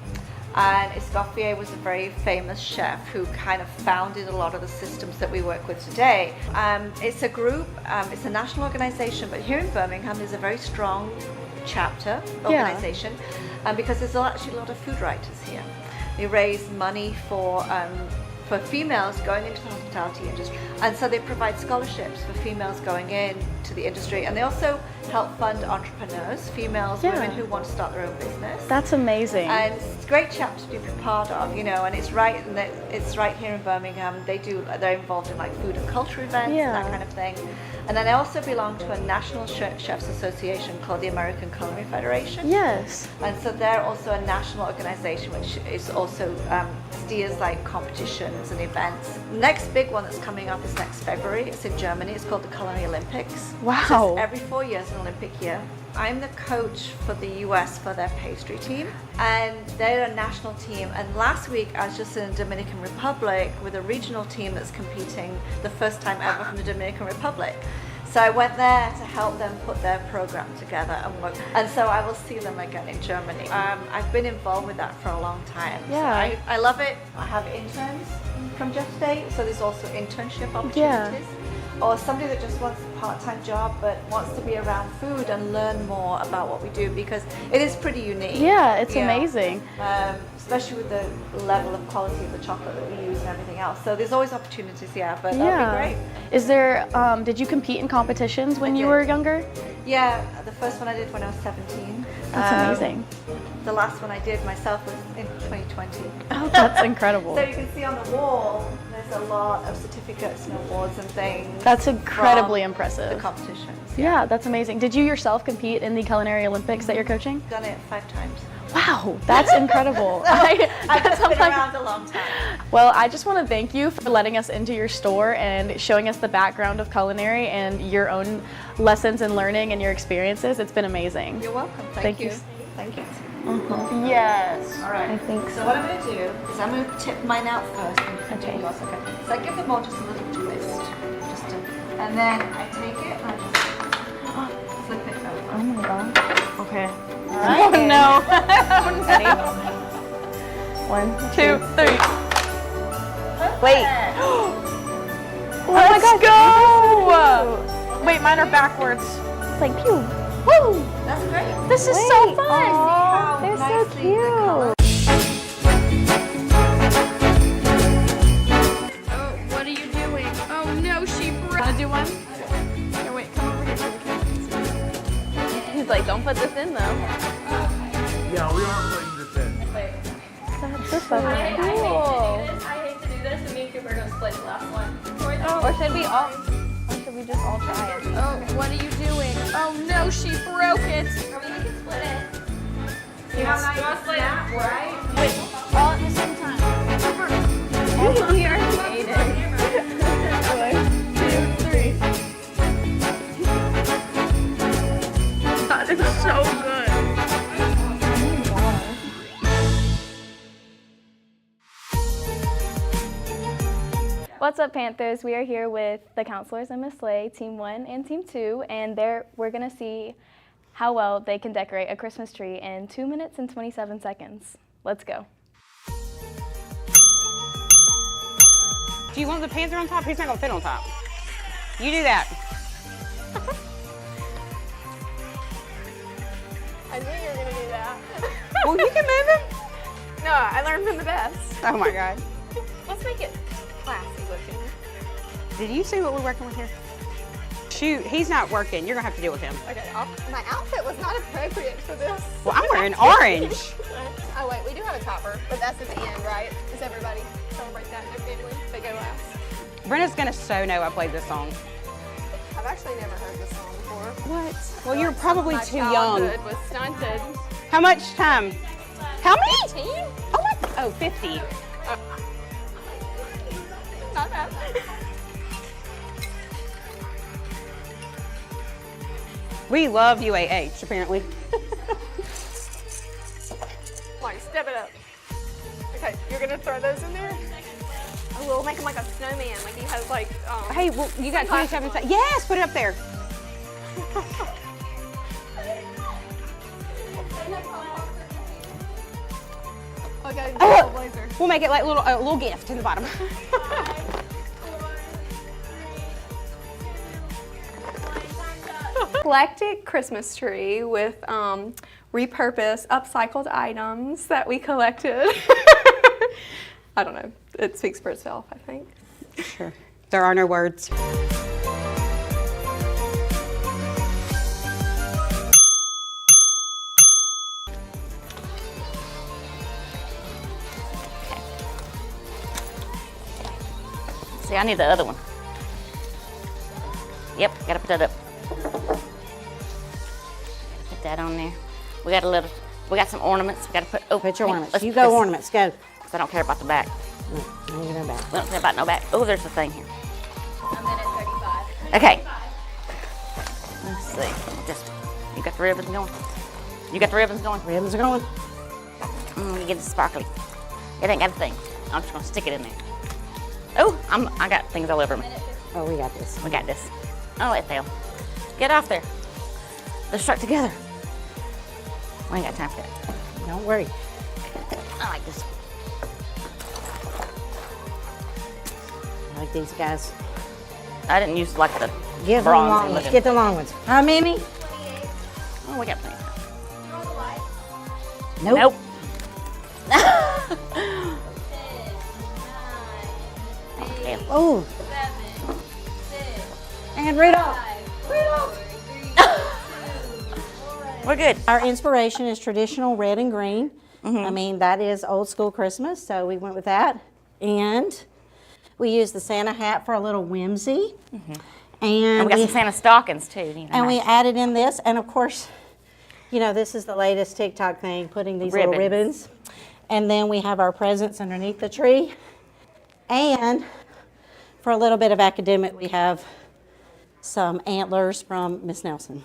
and Escoffier was a very famous chef who kind of founded a lot of the systems that we work with today. It's a group, it's a national organization, but here in Birmingham there's a very strong chapter organization, because there's actually a lot of food writers here. They raise money for females going into the hospitality industry, and so they provide scholarships for females going into the industry, and they also help fund entrepreneurs, females, women who want to start their own business. That's amazing. And it's a great chapter to be part of, you know, and it's right here in Birmingham. They're involved in like food and culture events and that kind of thing. And then I also belong to a national chefs association called the American Culinary Federation. Yes. And so they're also a national organization which is also steers like competitions and events. Next big one that's coming up is next February. It's in Germany. It's called the Culinary Olympics. Wow. It's every 4 years an Olympic year. I'm the coach for the US for their pastry team, and they're a national team. And last week I was just in the Dominican Republic with a regional team that's competing the first time ever from the Dominican Republic. So I went there to help them put their program together and work. And so I will see them again in Germany. I've been involved with that for a long time. Yeah. So I love it. I have interns from Jeff State, so there's also internship opportunities. Or somebody that just wants a part-time job but wants to be around food and learn more about what we do, because it is pretty unique. Yeah, it's amazing. Especially with the level of quality of the chocolate that we use and everything else. So there's always opportunities, but that'd be great. Is there, did you compete in competitions when you were younger? Yeah, the first one I did when I was 17. That's amazing. The last one I did myself was in 2020. Oh, that's incredible. So you can see on the wall, there's a lot of certificates and awards and things. That's incredibly impressive. The competitions. Yeah, that's amazing. Did you yourself compete in the Culinary Olympics that you're coaching? Done it 5 times. Wow, that's incredible. I've been around a long time. Well, I just want to thank you for letting us into your store and showing us the background of culinary and your own lessons and learning and your experiences. It's been amazing. You're welcome. Thank you. Thank you. Yes. All right. I think So what I'm going to do is I'm going to tip mine out first. And Okay. yours. Okay. So I give them all just a little twist, and then I take it and I just flip it over. Oh my god. Okay. All right. Oh no. Ready? 1, 2, 3. Wait. Let's go. Wait, mine are backwards. It's like pew. Woo! That's great. This is so fun. How they're so nicely the cute. colors- Oh, what are you doing? Oh no, she broke. Wanna do one? Here, wait, come over here so the camera can see. He's like, don't put this in though. Yeah, we are putting this in. That's so cool. I hate to do this, but me and Cooper are gonna split the last one. Or should we just all try it? Oh, what are you doing? Oh no, she broke it. You know, like a snap, right? All at the same time. We already ate it. 1, 2, 3. That is so good. What's up, Panthers? We are here with the counselors and Miss Slay, Team 1 and Team 2, and we're going to see how well they can decorate a Christmas tree in 2 minutes and 27 seconds. Let's go. Do you want the panther on top? He's not gonna fit on top. You do that. I knew you were going to do that. Well, you can move him. No, I learned from the best. Oh my God. Let's make it classy looking. Did you see what we're working with here? Shoot, he's not working. You're gonna have to deal with him. Okay, my outfit was not appropriate for this. Well, I'm wearing orange. Oh wait, we do have a topper, but that's at the end, right? Does everybody celebrate that in their family? They go last. Brenna's gonna so know I played this song. I've actually never heard this song before. What? Well, you're probably too young. My childhood was stunted. How much time? How many? 15? Oh my, oh, 50. Not bad. We love UAH, apparently. Like, step it up. Okay, you're gonna throw those in there? Oh, we'll make him like a snowman, like he has like, Hey, well, you got 27 seconds. Yes, put it up there. okay, Oh, blazer. we'll make it like a little gift in the bottom. Eclectic Christmas tree with repurposed, upcycled items that we collected. I don't know. It speaks for itself, I think. Sure. There are no words. See, I need the other one. Yep, gotta put that up. Put that on there. We got some ornaments. We gotta put. Oh, Put your ornaments. let's You put go this- ornaments. Go. 'cause I don't care about the back. No, you go back. We don't care about no back. Oh, there's the thing here. A minute 35. Okay. Let's see. You got the ribbons going? You got the ribbons going? Ribbons are going. Let me get it sparkly. It ain't got a thing. I'm just gonna stick it in there. Oh, I got things all over me. Oh, we got this. We got this. Oh, it fell. Get off there. They're stuck together. We ain't got time for that. Don't worry. I like this. I like these guys. I didn't use like the Give them bronzy long ones. looking. Get the long ones. How many? Oh, we got plenty. Nope. Okay. Oh. And Rudolph. We're good. Our inspiration is traditional red and green. I mean, that is old school Christmas, so we went with that. And we used the Santa hat for a little whimsy. And we got some Santa stockings too. You know, And we nice. added in this, and of course, you know, this is the latest TikTok thing, putting these little ribbons. And then we have our presents underneath the tree. And for a little bit of academic, we have some antlers from Miss Nelson.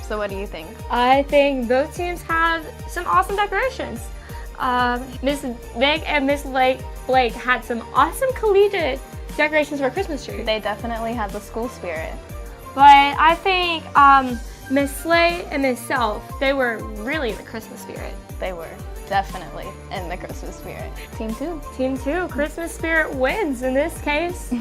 So what do you think? I think both teams have some awesome decorations. Miss Vic and Miss Blake had some awesome collegiate decorations for a Christmas tree. They definitely have the school spirit. But I think Miss Slay and Miss Self, they were really in the Christmas spirit. They were definitely in the Christmas spirit. Team 2. Team 2, Christmas spirit wins in this case.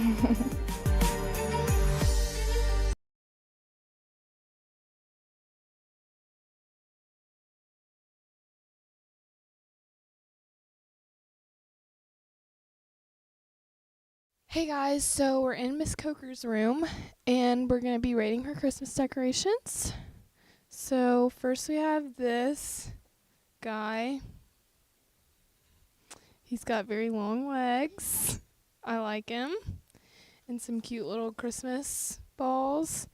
Hey guys, so we're in Miss Coker's room and we're going to be rating her Christmas decorations. So first we have this guy. He's got very long legs. I like him. And some cute little Christmas balls.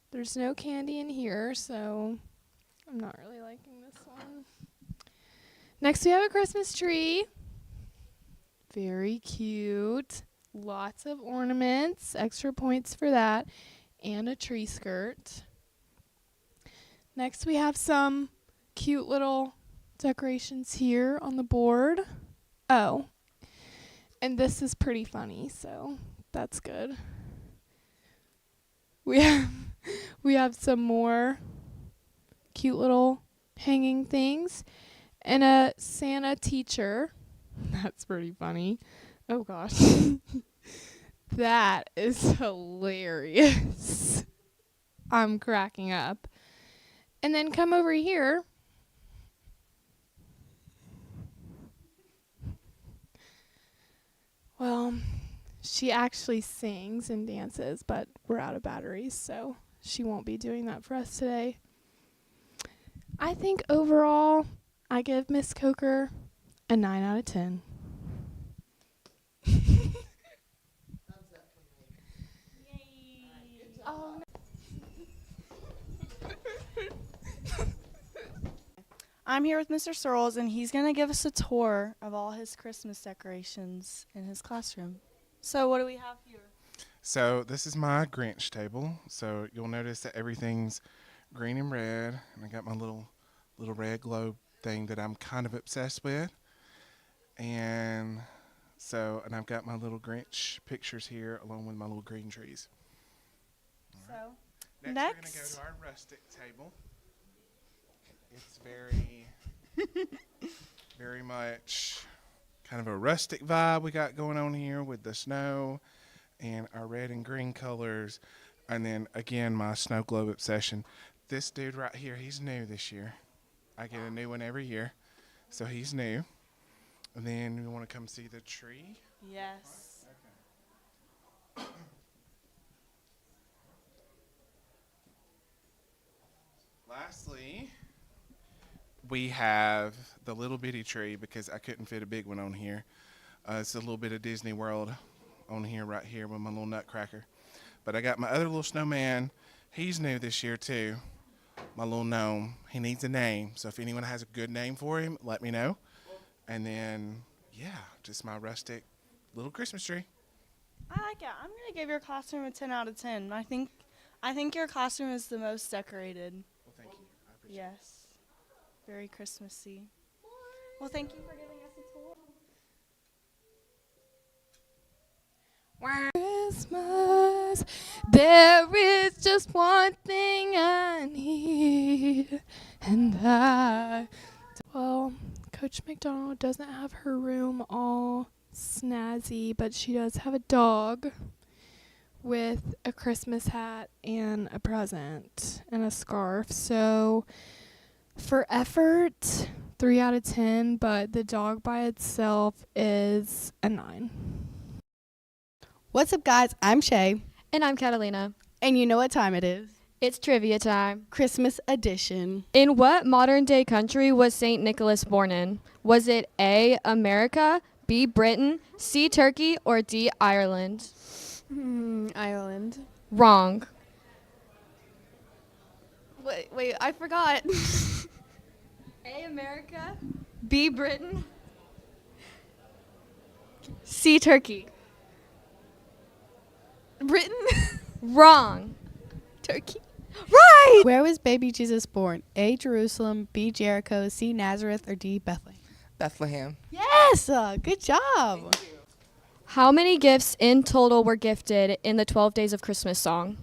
There's no candy in here, so I'm not really liking this one. Next we have a Christmas tree. Very cute. Lots of ornaments, extra points for that, and a tree skirt. Next we have some cute little decorations here on the board. Oh, and this is pretty funny, so that's good. We have some more cute little hanging things and a Santa teacher. That's pretty funny. Oh gosh. That is hilarious. I'm cracking up. And then come over here. Well, she actually sings and dances, but we're out of batteries, so she won't be doing that for us today. I think overall, I give Miss Coker a 9 out of 10. I'm here with Mr. Searles, and he's going to give us a tour of all his Christmas decorations in his classroom. So what do we have here? So this is my Grinch table. So you'll notice that everything's green and red, and I got my little red globe thing that I'm kind of obsessed with. And I've got my little Grinch pictures here along with my little green trees. So Next we're going to go to our rustic table. It's very much kind of a rustic vibe we got going on here with the snow and our red and green colors. And then again, my snow globe obsession. This dude right here, he's new this year. I get a new one every year. So he's new. And then we want to come see the tree. Yes. Okay. Lastly, we have the little bitty tree because I couldn't fit a big one on here. It's a little bit of Disney World on here right here with my little nutcracker. But I got my other little snowman. He's new this year too. My little gnome. He needs a name. So if anyone has a good name for him, let me know. And then, yeah, just my rustic little Christmas tree. I like it. I'm going to give your classroom a 10 out of 10. I think your classroom is the most decorated. Well, thank you. I appreciate it. Yes. Very Christmassy. Well, thank you for giving us a tour. Christmas, there is just one thing I need, and well, Coach McDonald doesn't have her room all snazzy, but she does have a dog with a Christmas hat and a present and a scarf. So for effort, 3 out of 10, but the dog by itself is a 9. What's up, guys? I'm Shay. And I'm Catalina. And you know what time it is? It's trivia time. Christmas edition. In what modern day country was St. Nicholas born in? Was it A, America, B, Britain, C, Turkey, or D, Ireland? Ireland. Wrong. Wait, I forgot. A, America, B, Britain, C, Turkey. Britain? Wrong. Turkey. Right! Where was baby Jesus born? A, Jerusalem, B, Jericho, C, Nazareth, or D, Bethlehem? Bethlehem. Yes! Good job. How many gifts in total were gifted in the 12 Days of Christmas song?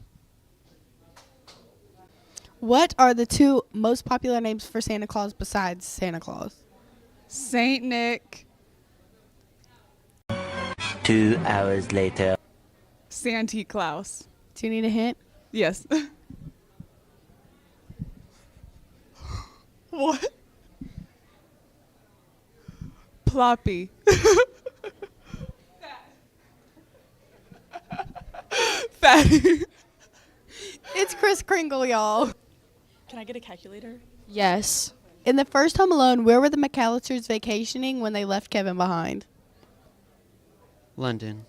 What are the 2 most popular names for Santa Claus besides Santa Claus? Saint Nick. 2 hours later. Santa Claus. Do you need a hint? Yes. What? Ploppy. bad. It's Kris Kringle, y'all. Can I get a calculator? Yes. In the first Home Alone, where were the McAllisters vacationing when they left Kevin behind? London.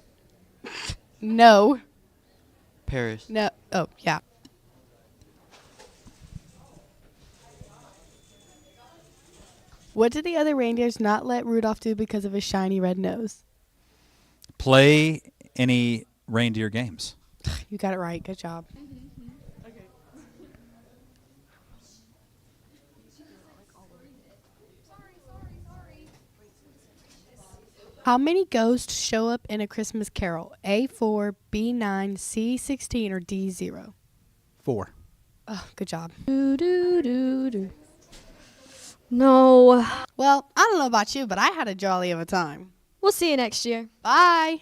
No. Paris. No. Oh, yeah. What did the other reindeers not let Rudolph do because of his shiny red nose? Play any reindeer games. You got it right. Good job. How many ghosts show up in A Christmas Carol? A4, B9, C16, or D0? 4. Oh, good job. No. Well, I don't know about you, but I had a jolly of a time. We'll see you next year. Bye.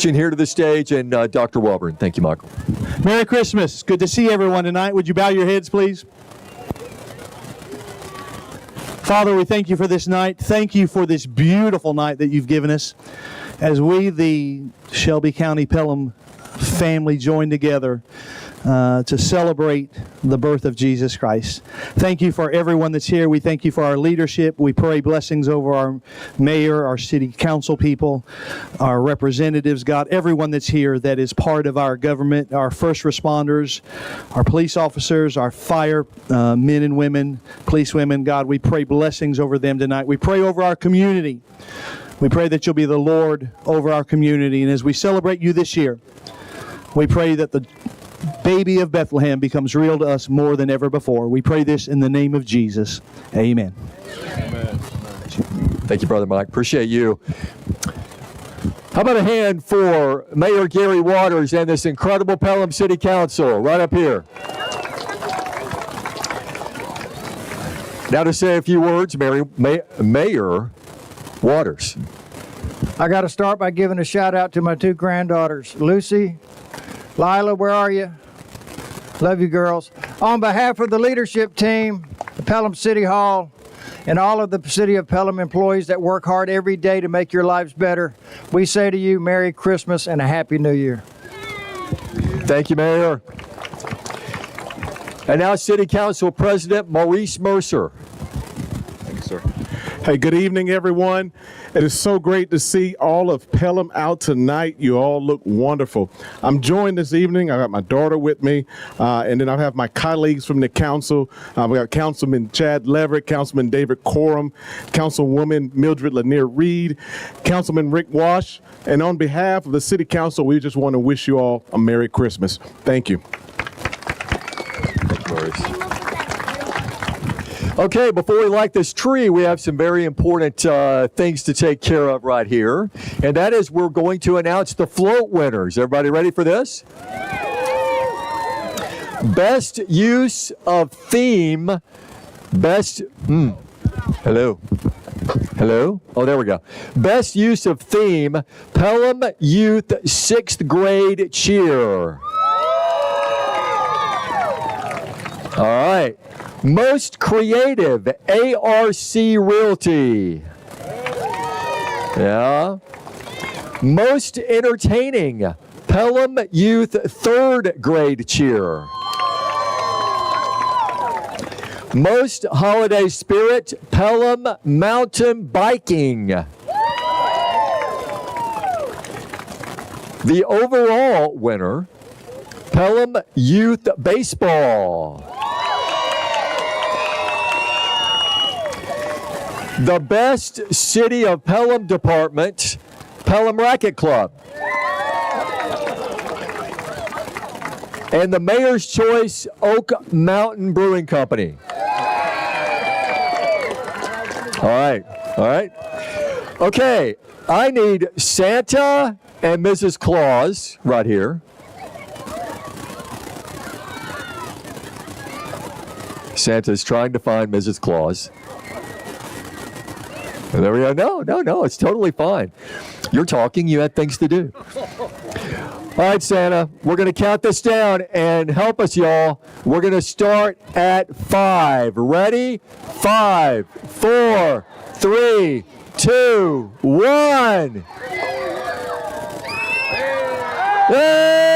Here to the stage, and Dr. Welburn. Thank you, Michael. Merry Christmas. Good to see everyone tonight. Would you bow your heads, please? Father, we thank you for this night. Thank you for this beautiful night that you've given us. As we, the Shelby County Pelham family, join together to celebrate the birth of Jesus Christ. Thank you for everyone that's here. We thank you for our leadership. We pray blessings over our mayor, our city council people, our representatives, God, everyone that's here that is part of our government, our first responders, our police officers, our fire men and women, police women. God, we pray blessings over them tonight. We pray over our community. We pray that you'll be the Lord over our community. And as we celebrate you this year, we pray that the baby of Bethlehem becomes real to us more than ever before. We pray this in the name of Jesus. Amen. Amen. Thank you, Brother Mike. Appreciate you. How about a hand for Mayor Gary Waters and this incredible Pelham City Council right up here. Now to say a few words, Mayor Waters. I got to start by giving a shout out to my two granddaughters, Lucy, Lila, where are you? Love you, girls. On behalf of the leadership team, the Pelham City Hall, and all of the City of Pelham employees that work hard every day to make your lives better, we say to you, Merry Christmas and a Happy New Year. Thank you, Mayor. And now City Council President Maurice Mercer. Thank you, sir. Hey, good evening, everyone. It is so great to see all of Pelham out tonight. You all look wonderful. I'm joined this evening. I got my daughter with me, and then I have my colleagues from the council. We got Councilman Chad Leverett, Councilman David Corum, Councilwoman Mildred Lanier Reed, Councilman Rick Wash, and on behalf of the City Council, we just want to wish you all a Merry Christmas. Thank you. Thank you, Maurice. Okay, before we light this tree, we have some very important things to take care of right here. And that is we're going to announce the float winners. Everybody ready for this? Best use of theme. Hello? Oh, there we go. Best use of theme, Pelham Youth 6th grade cheer. All right. Most creative, ARC Realty. Yeah. Most entertaining, Pelham Youth 3rd grade cheer. Most holiday spirit, Pelham Mountain Biking. The overall winner, Pelham Youth Baseball. The best City of Pelham department, Pelham Racquet Club. And the Mayor's Choice, Oak Mountain Brewing Company. All right. Okay, I need Santa and Mrs. Claus right here. Santa's trying to find Mrs. Claus. There we go. No, it's totally fine. You're talking, you had things to do. All right, Santa, we're going to count this down and help us, y'all. We're going to start at 5. Ready? 5, 4, 3, 2, 1. Hey!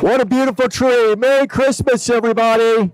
What a beautiful tree. Merry Christmas, everybody.